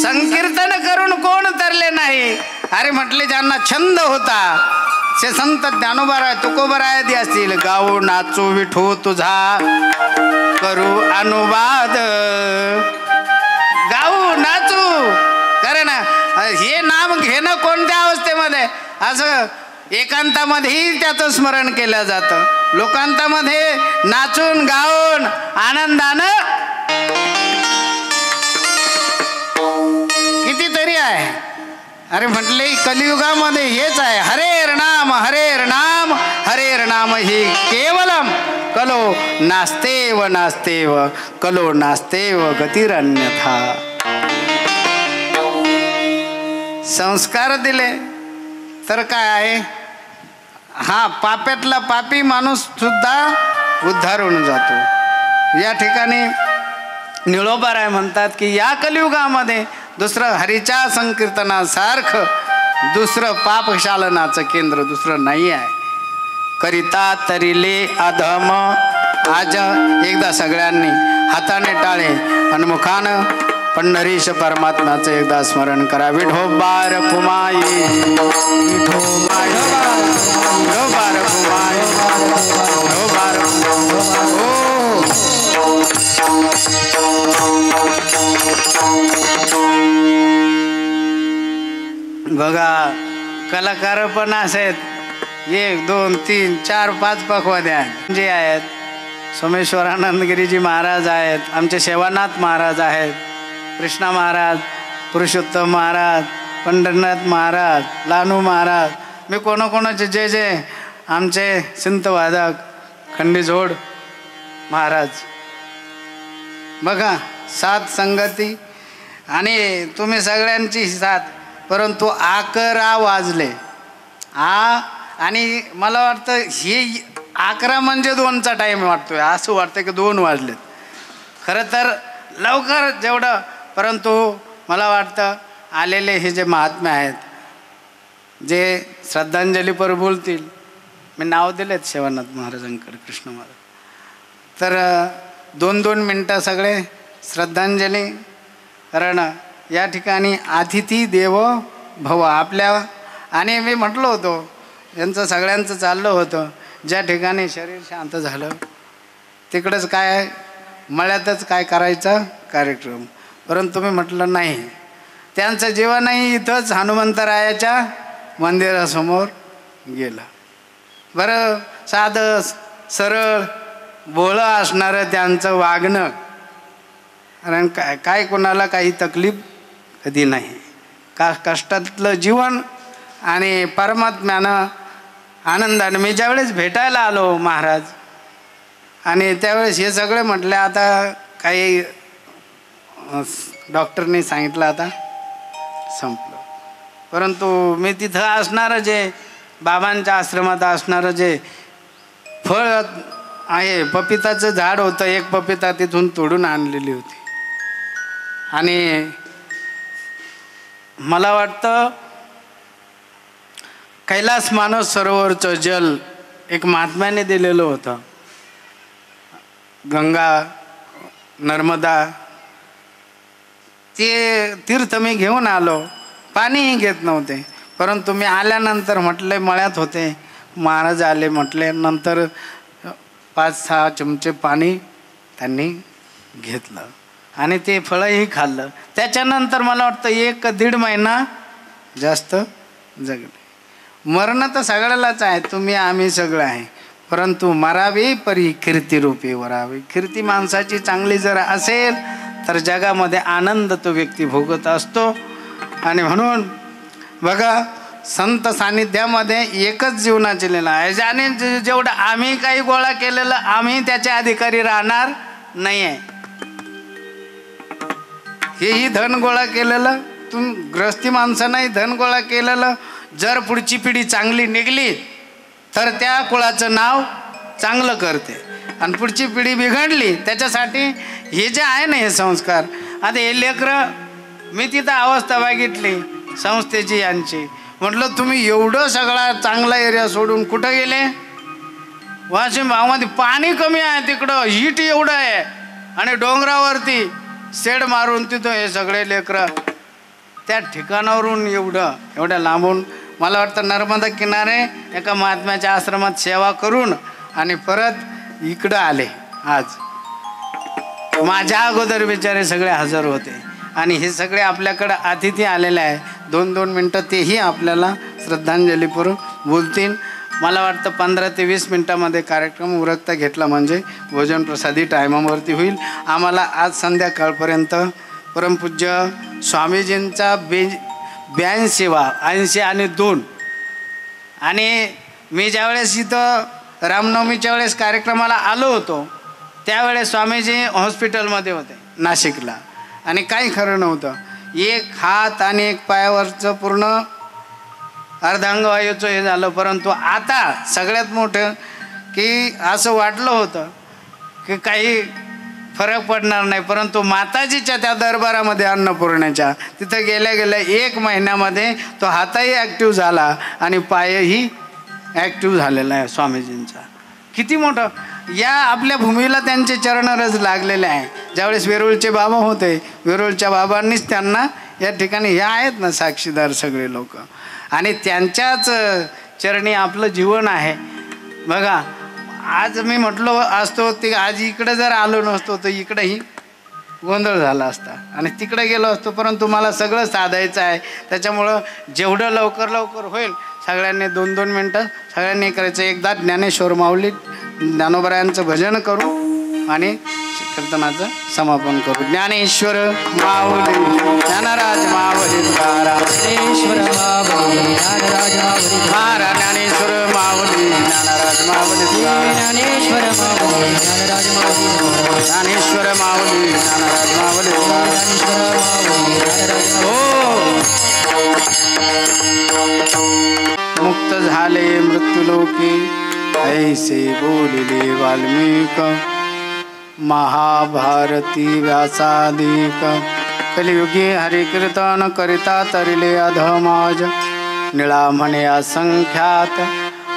संकीर्तन करून कोण तरले नाही. अरे म्हटले ज्यांना छंद होता ते संत ज्ञानोबा तुकोबराय असतील. गाऊ नाचू विठू तुझा करू अनुवाद, गाऊ नाचू कारण हे नाम घेणं कोणत्या अवस्थेमध्ये, असं एकांतामध्येही त्याचं स्मरण केलं जातं. लोकांतामध्ये नाचून गाऊन आनंदानं कितीतरी आहे. अरे म्हटले कलियुगामध्ये हेच आहे. हरेर नाम हरेर नाम हरेर नाम ही केवलम कलो नास्तेव नास्तेव कलो नास्तेव गतिरन्यथा. संस्कार दिले तर काय आहे, हा पाप्यातला पापी माणूस सुद्धा उद्धार होऊन जातो. या ठिकाणी निळोबाराय म्हणतात की या कलियुगामध्ये दुसरं हरीच्या संकीर्तनासारखं दुसरं पापशालनाचं केंद्र दुसरं नाही आहे. करिता तरिले अधम. आज एकदा सगळ्यांनी हाताने टाळे आणि मुखानं पंढरीश परमात्म्याचं एकदा स्मरण करा. विठोबा रखुमाई, विठोबा रखुमाई, विठोबा रखुमाई. बघा कलाकार पण असे 1 2 3 4 5 पखवादे आहेत जे आहेत. सोमेश्वरानंदगिरीजी महाराज आहेत, आमचे सेवानाथ महाराज आहेत, कृष्णा महाराज, पुरुषोत्तम महाराज, पंढरनाथ महाराज, लानू महाराज. मी कोणाकोणाचे जे जे आमचे सिंतवादक खंडीजोड महाराज. बघा 7 संगती आणि तुम्ही सगळ्यांची साथ, परंतु 11 वाजले. आणि मला वाटतं हे 11 म्हणजे 2चा टाईम वाटतोय, असं वाटतं की 2 वाजलेत. खरं तर लवकर जेवढं, परंतु मला वाटतं आलेले हे जे महात्मे आहेत जे श्रद्धांजलीपर बोलतील. मी नाव दिलेत सेवानाथ महाराजांकडे, कृष्ण महाराज. तर 2-2 मिनटं सगळे श्रद्धांजली. कारण या ठिकाणी अतिथी देवो भव आपल्या. आणि मी म्हटलो होतो यांचं सगळ्यांचं चाललं होतं, ज्या ठिकाणी शरीर शांत झालं तिकडंच काय मळ्यातच काय करायचा कार्यक्रम. परंतु मी म्हटलं नाही, त्यांचं जीवनही इथंच हनुमंतरायाच्या मंदिरासमोर गेलं. बरं, साधं सरळ भोळं असणारं त्यांचं वागणं, कारण काय कोणाला काही तकलीफ कधी नाही. कष्टातलं जीवन आणि परमात्म्यानं आनंदाने. मी ज्यावेळेस भेटायला आलो महाराज, आणि त्यावेळेस हे सगळे म्हटले आता काही डॉक्टरने सांगितलं आता संपलं. परंतु मी तिथं असणारं जे बाबांच्या आश्रमात असणारं जे फळ आहे, पपिताचं झाड होतं, एक पपिता तिथून तोडून आणलेली होती. आणि मला वाटतं कैलास मानस सरोवरचं जल एक महात्म्याने दिलेलं होतं. गंगा, नर्मदा, ते तीर्थ मी घेऊन आलो. पाणीही घेत नव्हते, परंतु मी आल्यानंतर म्हटले, मळ्यात होते, महाराज आले म्हटले, नंतर 5-6 चमचे पाणी त्यांनी घेतलं आणि ते फळंही खाल्लं. त्याच्यानंतर मला वाटतं 1-1.5 महिना जास्त जगले. मरण तर सगळ्यालाच आहे, तुम्ही आम्ही सगळं आहे, परंतु मरावे परी कीर्तिरूपे वरावे. कीर्ती माणसाची चांगली जर असेल तर जगामध्ये आनंद तो व्यक्ती भोगत असतो. आणि म्हणून बघा, संत सान्निध्यामध्ये एकच जीवनाची लीला आहे. आणि जेवढं आम्ही काही गोळा केलेलं आम्ही त्याचे अधिकारी राहणार नाही आहे. हेही धन गोळा केलेलं, ग्रस्ती माणसानंही धन गोळा केलेलं, जर पुढची पिढी चांगली निघली तर त्या कुळाचं नाव चांगलं करते. आणि पुढची पिढी बिघडली त्याच्यासाठी हे जे आहे ना हे संस्कार. आता हे लेकरं, मी तिथं अवस्था बघितली संस्थेची यांची, म्हटलं तुम्ही एवढं सगळा चांगला एरिया सोडून कुठं गेले? वाशिम भागामध्ये पाणी कमी आहे, तिकडं हीट एवढं आहे, आणि डोंगरावरती शेड मारून तिथं हे सगळे लेकरं त्या ठिकाणावरून एवढ्या लांबून, मला वाटतं नर्मदा किनारे एका महात्म्याच्या आश्रमात सेवा करून आणि परत इकडं आले. आज माझ्या अगोदर बिचारे सगळे हजर होते आणि हे सगळे आपल्याकडं अतिथी आलेले आहे. 2-2 मिनटं तेही आपल्याला श्रद्धांजलीपूर्वक बोलतील. मला वाटतं 15 ते 20 मिनटामध्ये कार्यक्रम उरकता घेतला म्हणजे भोजन प्रसादी टायमावरती होईल. आम्हाला आज संध्याकाळपर्यंत परमपूज्य स्वामीजींचा 82वा 80 आणि 2, आणि मी ज्यावेळेस इथं रामनवमीच्या वेळेस कार्यक्रमाला आलो होतो त्यावेळेस स्वामीजी हॉस्पिटलमध्ये होते नाशिकला, आणि काही खरं नव्हतं. एक हात आणि एक पायावरचं पूर्ण अर्धांगवायूचं हे झालं. परंतु आता सगळ्यात मोठं की असं वाटलं होतं की काही फरक पडणार नाही, परंतु माताजीच्या त्या दरबारामध्ये अन्नपूर्णाच्या तिथं गेल्या 1 महिन्यामध्ये तो हातही ॲक्टिव्ह झाला आणि पायही ॲक्टिव्ह झालेला आहे स्वामीजींचा. किती मोठं या आपल्या भूमीला त्यांचे चरणरज लागलेले आहे. ज्यावेळेस वेरूळचे बाबा होते, वेरूळच्या बाबांनीच त्यांना या ठिकाणी हे आहेत ना साक्षीदार सगळे लोक, आणि त्यांच्याच चरणी आपलं जीवन आहे. बघा, आज मी म्हटलो असतो ते आज इकडे जर आलो नसतो तर इकडेही गोंधळ झाला असता आणि तिकडे गेलो असतो, परंतु मला सगळं साधायचं आहे. त्याच्यामुळं जेवढं लवकर होईल सगळ्यांनी 2-2 मिनटं सगळ्यांनी करायचं. एकदा ज्ञानेश्वर माऊली ज्ञानोबरायांचं भजन करू आणि कीर्तनाचं समापन करू. ज्ञानेश्वर माऊली ज्ञानराज माऊली ज्ञानेश्वर माऊली ज्ञानराज माऊली ज्ञानेश्वर माऊली ज्ञानराज माऊली ज्ञानेश्वर माऊली ज्ञानराज माऊली ज्ञानेश्वर माऊली ज्ञानराज माऊली ज्ञानेश्वर माऊली ज्ञानराज हो. मुक्त झाले मृत्यूलोकी ऐसे बोलिले वाल्मिक महाभारती व्यासादिक. कलियुगी हरिकीर्तन करिता तरिले अधमाज निळा म्हणे असंख्यात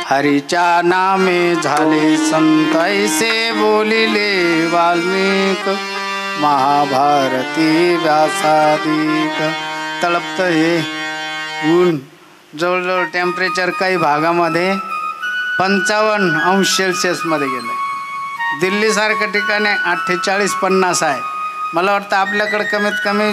हरीच्या नामे झाले संत ऐसे बोलिले वाल्मिक महाभारती व्यासादिक. तळपतं हे ऊन, जवळजवळ टेम्परेचर काही भागामध्ये 55°C मध्ये गेलं. दिल्लीसारख्या ठिकाणी 48-50 आहे. मला वाटतं आपल्याकडं कमीत कमी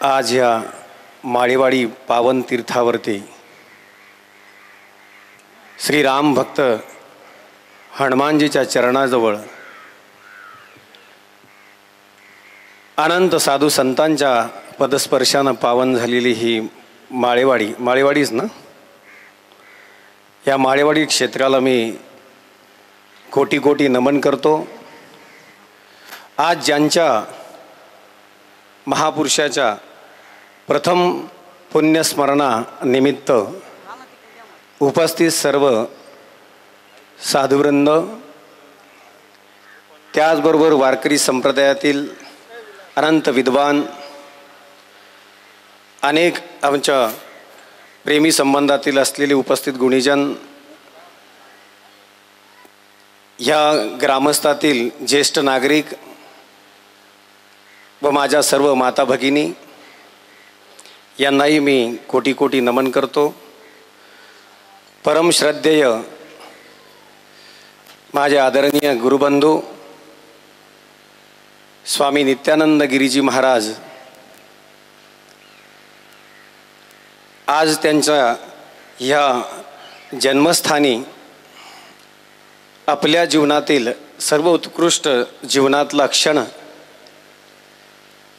आज या माळेवाडी पावन तीर्थावरती श्रीराम भक्त हनुमानजीच्या चरणाजवळ अनंत साधू संतांच्या पदस्पर्शानं पावन झालेली ही माळेवाडीच ना, या माळेवाडी क्षेत्राला मी कोटी कोटी नमन करतो. आज ज्यांच्या महापुरुषाच्या प्रथम पुण्यस्मरणानिमित्त उपस्थित सर्व साधुवृंद, त्याचबरोबर वारकरी संप्रदायातील अनंत विद्वान, अनेक आमच्या प्रेमी संबंधातील असलेले उपस्थित गुणीजन, ह्या ग्रामस्थातील ज्येष्ठ नागरिक व माझ्या सर्व माता भगिनी यांनाही मी कोटी कोटी नमन करतो. परम श्रद्धेय माझे आदरणीय गुरुबंधू स्वामी नित्यानंद गिरीजी महाराज आज त्यांच्या ह्या जन्मस्थानी आपल्या जीवनातील सर्व उत्कृष्ट जीवनातला क्षण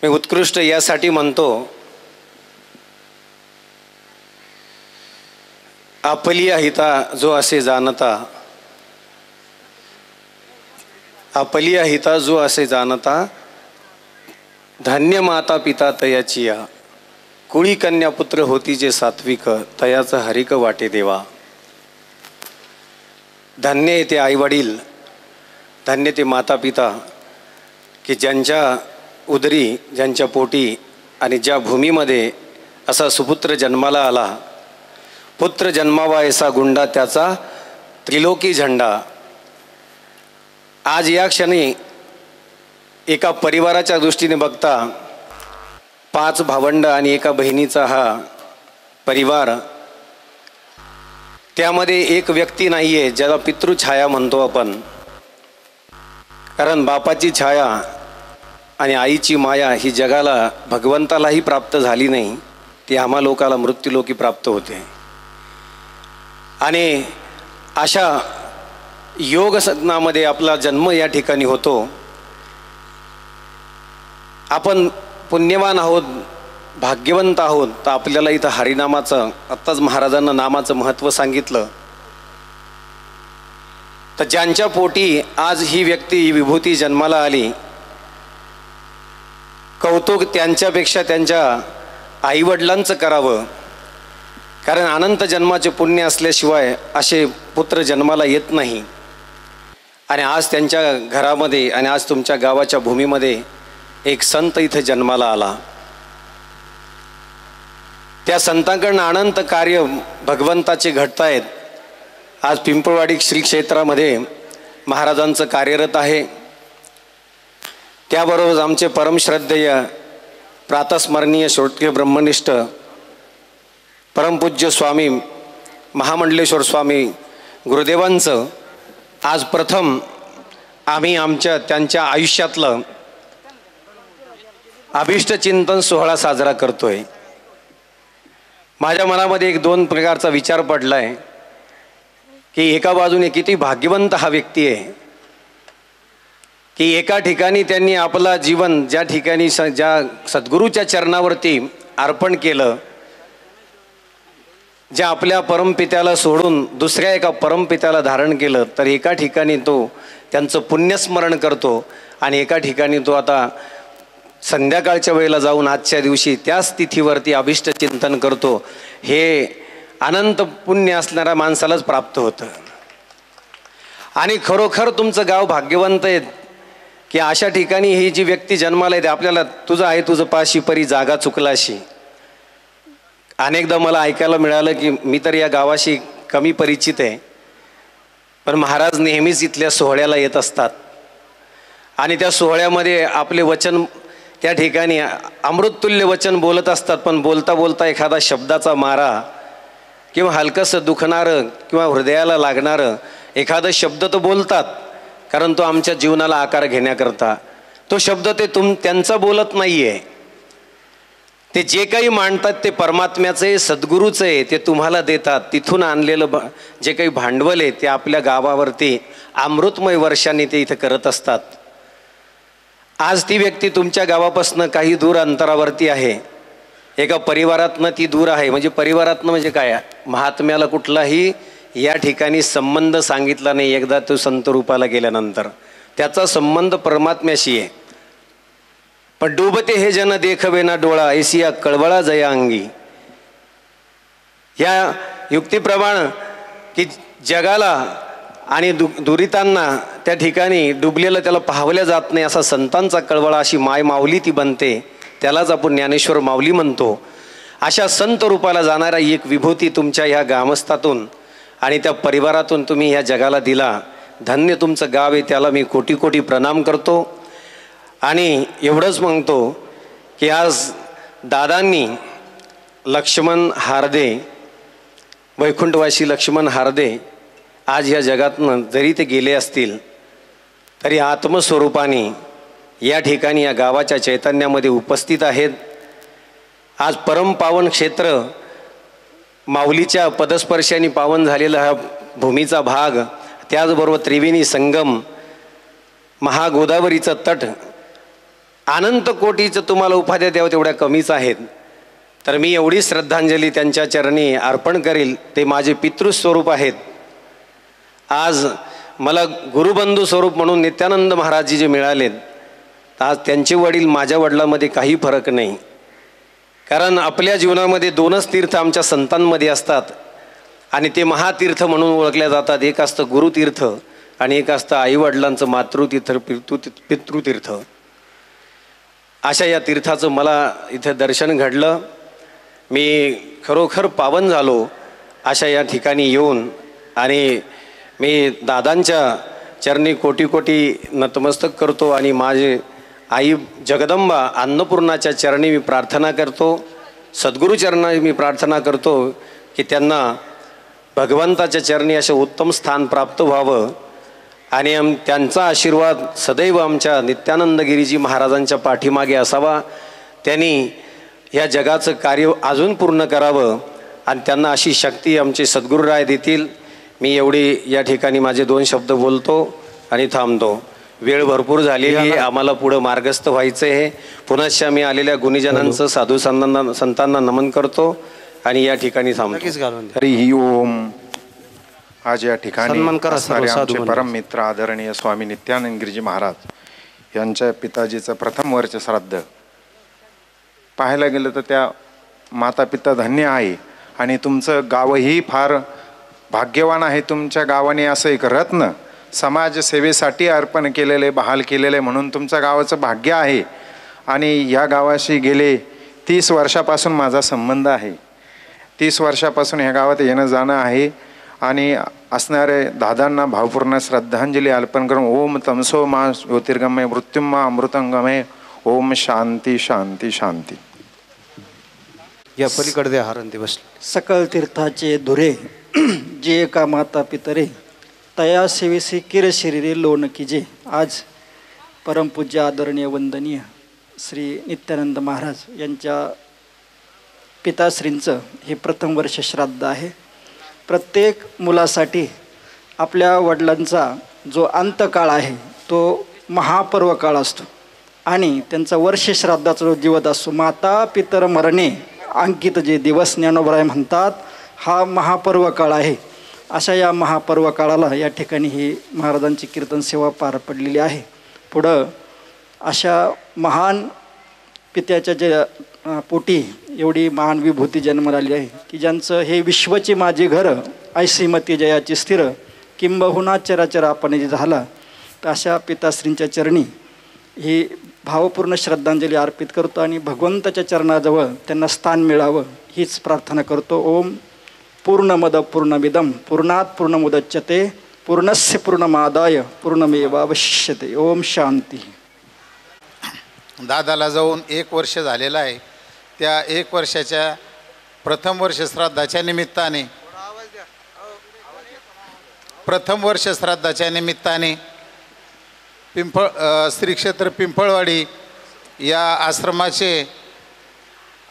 मी उत्कृष्ट यासाठी म्हणतो, आपलिया हिता जो असे जाणता, आपलिया हिता जो असे जाणता, धन्य माता पिता तयाची या, कुळी कन्या पुत्र होती जे सात्विक, तयाचं हरिक वाटे देवा. धन्य ते आईवडील, धन्य ते माता पिता की ज्यांच्या उदरी, ज्यांच्या पोटी आणि ज्या भूमीमध्ये असा सुपुत्र जन्माला आला. पुत्र जन्मावा ऐसा गुंडा त्याचा त्रिलोकी झंडा. आज या क्षणी एका परिवाराच्या दृष्टीने बघता 5 भावंड आणि एका बहिणीचा हा परिवार, त्यामध्ये एक व्यक्ती नाही आहे ज्याला पितृछाया म्हणतो आपण. कारण बापाची छाया आणि आईची माया ही जगाला, भगवंतालाही प्राप्त झाली नाही, ती आम्हा लोकाला मृत्यूलोकी प्राप्त होते. आणि अशा योग साधनामध्ये आपला जन्म या ठिकाणी होतो. आपण पुण्यवान आहोत, भाग्यवंत आहोत. तर आपल्याला इथं हरिनामाचं, आत्ताच महाराजांना नामाचं महत्त्व सांगितलं. तर ज्यांच्या पोटी आज ही व्यक्ती, ही विभूती जन्माला आली, कौतुक त्यांच्यापेक्षा त्यांच्या आईवडिलांचं करावं. कारण अनंत जन्माचे पुण्य असल्याशिवाय असे पुत्र जन्माला येत नाही. आणि आज त्यांच्या घरामध्ये आणि आज तुमच्या गावाच्या भूमीमध्ये एक संत इथे जन्माला आला. त्या संतांकडनं अनंत कार्य भगवंताचे घडतायत. आज पिंपळवाडी श्री क्षेत्रामध्ये महाराजांचं कार्यरत आहे. त्याबरोबर आमचे परमश्रद्धेय प्रातस्मरणीय श्रोत्रिय ब्रह्मनिष्ठ परमपूज्य स्वामी महामंडलेश्वर स्वामी गुरुदेवांचं आज प्रथम आम्ही त्यांच्या आयुष्यातलं अभिष्टचिंतन सोहळा साजरा करतोय. माझ्या मनामध्ये 1-2 प्रकारचा विचार पडला आहे की एका बाजूने किती भाग्यवंत हा व्यक्ती आहे की एका ठिकाणी त्यांनी आपला जीवन ज्या ठिकाणी ज्या सद्गुरूच्या चरणावरती अर्पण केलं, ज्या आपल्या परमपित्याला सोडून दुसऱ्या एका परमपित्याला धारण केलं, तर एका ठिकाणी तो त्यांचं पुण्यस्मरण करतो आणि एका ठिकाणी तो आता संध्याकाळच्या वेळेला जाऊन आजच्या दिवशी त्याच तिथीवरती अभिष्ट चिंतन करतो. हे अनंत पुण्य असणाऱ्या माणसालाच प्राप्त होतं. आणि खरोखर तुमचं गाव भाग्यवंत आहे की अशा ठिकाणी ही जी व्यक्ती जन्माला येते. आपल्याला तुझं आहे तुझं पाशी परी जागा चुकलाशी, अनेकदा मला ऐकायला मिळालं की मी तर या गावाशी कमी परिचित आहे, पण महाराज नेहमीच इथल्या सोहळ्याला येत असतात आणि त्या सोहळ्यामध्ये आपले वचन त्या ठिकाणी अमृततुल्य वचन बोलत असतात. पण बोलता बोलता एखादा शब्दाचा मारा किंवा हलकंसं दुखणारं किंवा हृदयाला लागणारं एखादा शब्द तो बोलतात, कारण तो आमच्या जीवनाला आकार घेण्याकरता. तो शब्द ते त्यांचा बोलत नाही आहे, ते जे काही मांडतात ते परमात्म्याचं आहे, सद्गुरूचं आहे, ते तुम्हाला देतात. तिथून आणलेलं जे काही भांडवल आहे ते आपल्या गावावरती अमृतमय वर्षांनी ते इथं करत असतात. आज ती व्यक्ती तुमच्या गावापासून काही दूर अंतरावरती आहे, एका परिवारातनं ती दूर आहे. म्हणजे परिवारातनं म्हणजे काय, महात्म्याला कुठलाही या ठिकाणी संबंध सांगितला नाही. एकदा तो संत रूपाला गेल्यानंतर त्याचा संबंध परमात्म्याशी आहे. पण डुबते हे जन देखवे ना डोळा, ऐसिया कळवळा जया अंगी. या युक्तीप्रमाणे की जगाला आणि दुरितांना त्या ठिकाणी डुबलेलं त्याला पाहवल्या जात नाही, असा संतांचा कळवळा, अशी माय माऊली ती बनते, त्यालाच आपण ज्ञानेश्वर माऊली म्हणतो. अशा संत रूपाला जाणारा एक विभूती तुमच्या ह्या ग्रामस्थातून आणि त्या परिवारातून तुम्ही ह्या जगाला दिला. धन्य तुमचं गाव आहे, त्याला मी कोटी कोटी प्रणाम करतो. आणि एवढंच म्हणतो की आज दादांनी लक्ष्मण हार्दे, वैकुंठवासी लक्ष्मण हार्दे आज या जगातनं जरी ते गेले असतील तरी आत्मस्वरूपाने या ठिकाणी या गावाच्या चैतन्यामध्ये उपस्थित आहेत. आज परमपावन क्षेत्र, माऊलीच्या पदस्पर्शाने पावन झालेला हा भूमीचा भाग, त्याचबरोबर त्रिवेणी संगम, महागोदावरीचं तट, अनंत कोटीचं तुम्हाला उपाध्या द्यावं तेवढ्या कमीच आहेत. तर मी एवढी श्रद्धांजली त्यांच्या चरणी अर्पण करील. ते माझे पितृस्वरूप आहेत. आज मला गुरुबंधू स्वरूप म्हणून नित्यानंद महाराजजी जे मिळालेत, आज त्यांचे वडील माझ्या वडिलांमध्ये काही फरक नाही. कारण आपल्या जीवनामध्ये दोनच तीर्थ आमच्या संतांमध्ये असतात आणि ते महातीर्थ म्हणून ओळखल्या जातात. एक असतं गुरुतीर्थ आणि एक असतं आईवडिलांचं मातृतीर्थ, पितृतीर्थ. अशा या तीर्थाचं मला इथं दर्शन घडलं. मी खरोखर पावन झालो अशा या ठिकाणी येऊन. आणि मी दादांच्या चरणी कोटी कोटी नतमस्तक करतो आणि माझे आई जगदंबा अन्नपूर्णाच्या चरणी मी प्रार्थना करतो. सद्गुरू चरणी मी प्रार्थना करतो की त्यांना भगवंताच्या चरणी असं उत्तम स्थान प्राप्त व्हावं आणि त्यांचा आशीर्वाद सदैव आमच्या नित्यानंदगिरीजी महाराजांच्या पाठीमागे असावा. त्यांनी ह्या जगाचं कार्य अजून पूर्ण करावं आणि त्यांना अशी शक्ती आमचे सद्गुरुराय देतील. मी एवढी या ठिकाणी माझे 2 शब्द बोलतो आणि थांबतो. वेळ भरपूर झालेली आहे, आम्हाला पुढं मार्गस्थ व्हायचं आहे. पुनश्च मी आलेल्या गुणीजनांचं साधू संतांना नमन करतो आणि या ठिकाणी थांबतो. हरी ओम. आज या ठिकाणी असणारे आमचे परम मित्र आदरणीय स्वामी नित्यानंदगिरीजी महाराज यांच्या पिताजीचं प्रथम वर्ष श्राद्ध. पाहायला गेलं तर त्या माता पिता धन्य आहे आणि तुमचं गावही फार भाग्यवान आहे. तुमच्या गावाने असं एक रत्न समाजसेवेसाठी अर्पण केलेले, बहाल केलेले, म्हणून तुमच्या गावाचं भाग्य आहे. आणि या गावाशी गेले 30 वर्षापासून माझा संबंध आहे. 30 वर्षापासून ह्या गावात येणं जाणं आहे. आणि असणारे दादांना भावपूर्ण श्रद्धांजली अर्पण करून ओम तमसो मा ज्योतिर्गमय मृत्युंमा अमृतंगमय ओम शांती शांती शांती. या पलीकडे द्या हारंती बसले. सकल तीर्थाचे धुरे जे एका माता पितरे तया सेवेसी किर शरीरे लोण कीजे. आज परमपूज्य आदरणीय वंदनीय श्री नित्यानंद महाराज यांच्या पिताश्रींचं हे प्रथम वर्ष श्राद्ध आहे. प्रत्येक मुलासाठी आपल्या वडिलांचा जो अंतकाळ आहे तो महापर्व काळ असतो आणि त्यांचा वर्ष श्राद्धाचा जो दिवस असतो, माता पितर मरणे अंकित जे दिवस ज्ञानोबराय म्हणतात, हा महापर्व काळ आहे. अशा या महापर्व काळाला या ठिकाणी ही महाराजांची कीर्तन सेवा पार पडलेली आहे. पुढं अशा महान पित्याच्या जे पोटी एवढी महान विभूती जन्माला आली आहे की ज्यांचं हे विश्वचे माझे घर ऐसीमती जयाची स्थिर किंबहुना चराचर आपण जे झाला. तर अशा पिताश्रींच्या चरणी ही भावपूर्ण श्रद्धांजली अर्पित करतो आणि भगवंताच्या चरणाजवळ त्यांना स्थान मिळावं हीच प्रार्थना करतो. ओम पूर्णमद पूर्णमिदं पूर्णात पूर्णमुदच्यते पूर्णस्य पूर्णमादाय पूर्णमेवावशिष्यते. ओम शांती. दादाला जाऊन 1 वर्ष झालेलं आहे. त्या 1 वर्षाच्या प्रथम वर्ष श्राद्धाच्या निमित्ताने श्री क्षेत्र पिंपळवाडी या आश्रमाचे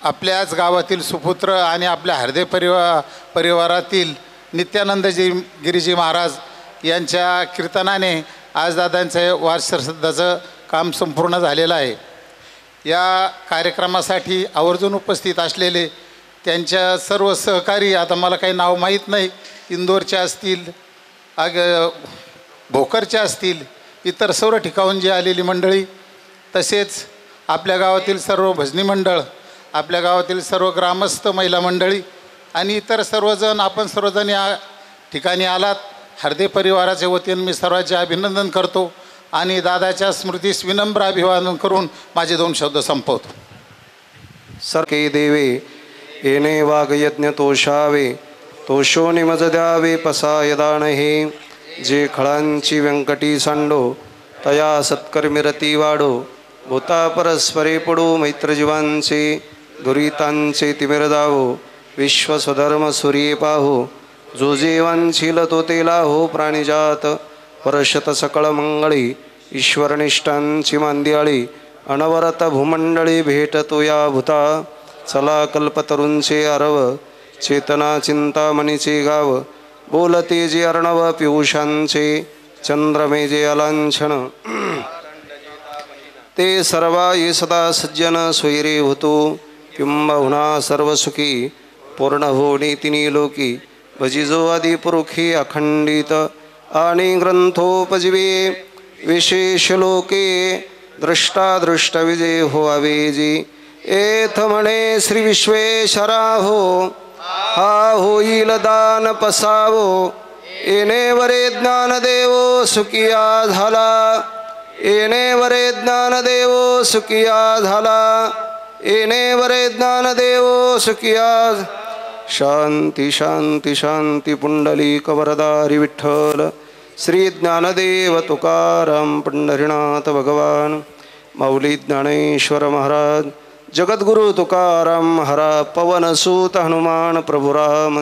आपल्याच गावातील सुपुत्र आणि आपल्या हृदय परिवारातील नित्यानंदजी गिरीजी महाराज यांच्या कीर्तनाने आज दादांचं वारश्राद्धाचं काम संपूर्ण झालेलं आहे. या कार्यक्रमासाठी आवर्जून उपस्थित असलेले त्यांच्या सर्व सहकारी, आता मला काही नाव माहीत नाही, इंदोरच्या असतील, भोकरच्या असतील, इतर सर्व ठिकाणून जी आलेली मंडळी, तसेच आपल्या गावातील सर्व भजनी मंडळ, आपल्या गावातील सर्व ग्रामस्थ महिला मंडळी आणि इतर सर्वजण, आपण सर्वजण या ठिकाणी आलात. हृदय परिवाराच्या वतीने मी सर्वांचे अभिनंदन करतो आणि दादाच्या स्मृतीस विनम्र अभिवादन करून माझे 2 शब्द संपवतो. सरके देवे येणे वागयज्ञ तोषावे, तोषो निमज द्यावे पसाय दान हे. जे खळांची व्यंकटी सांडो, तया सत्कर्मी रती वाढो. भूता परस्परे पडो मैत्रजीवांचे, दुरितांचे तिमिर जावो. विश्वस्वधर्म सूर्ये पाहो, जो जेवांशील तो तेला हो. प्राणिजात वर्षत सकळ मंगळी, ईश्वरनिष्ठांची मांदियाळी. अनवरत भूमंडळी भेटतो या भूता. चला कल्पतरूंचे आरव, चेतना चिंतामणीचे गाव. बोलते जे अर्णव पियुषांचे, चंद्रमे जे अलांछन. ते सर्वा ये सदा सज्जन सोयरे होतो. किंबहुना सर्वसुखी पूर्ण होणे तिनी लोकी. भजिजो आदि पुरुखी अखंडित आणि ग्रंथोपजीवे. विशेष लोके दृष्टा दृष्ट विजय होवावे जी. एथ म्हणे श्री विश्वेश्वरा हो, हा होईल दान पसावो. येणे वरे ज्ञान देवो सुखिया झाला. येणे वरे ज्ञान देवो सुखिया झाला. येणे वरे ज्ञान देवो सुखिया. शांती शांती शांती. पुंडलिक वरदारी विठ्ठल श्री ज्ञानदेव तुकाराम पंढरीनाथ भगवान. माऊली ज्ञानेश्वर महाराज, जगद्गुरु तुकाराम महाराज, पवनसूत हनुमान प्रभुराम.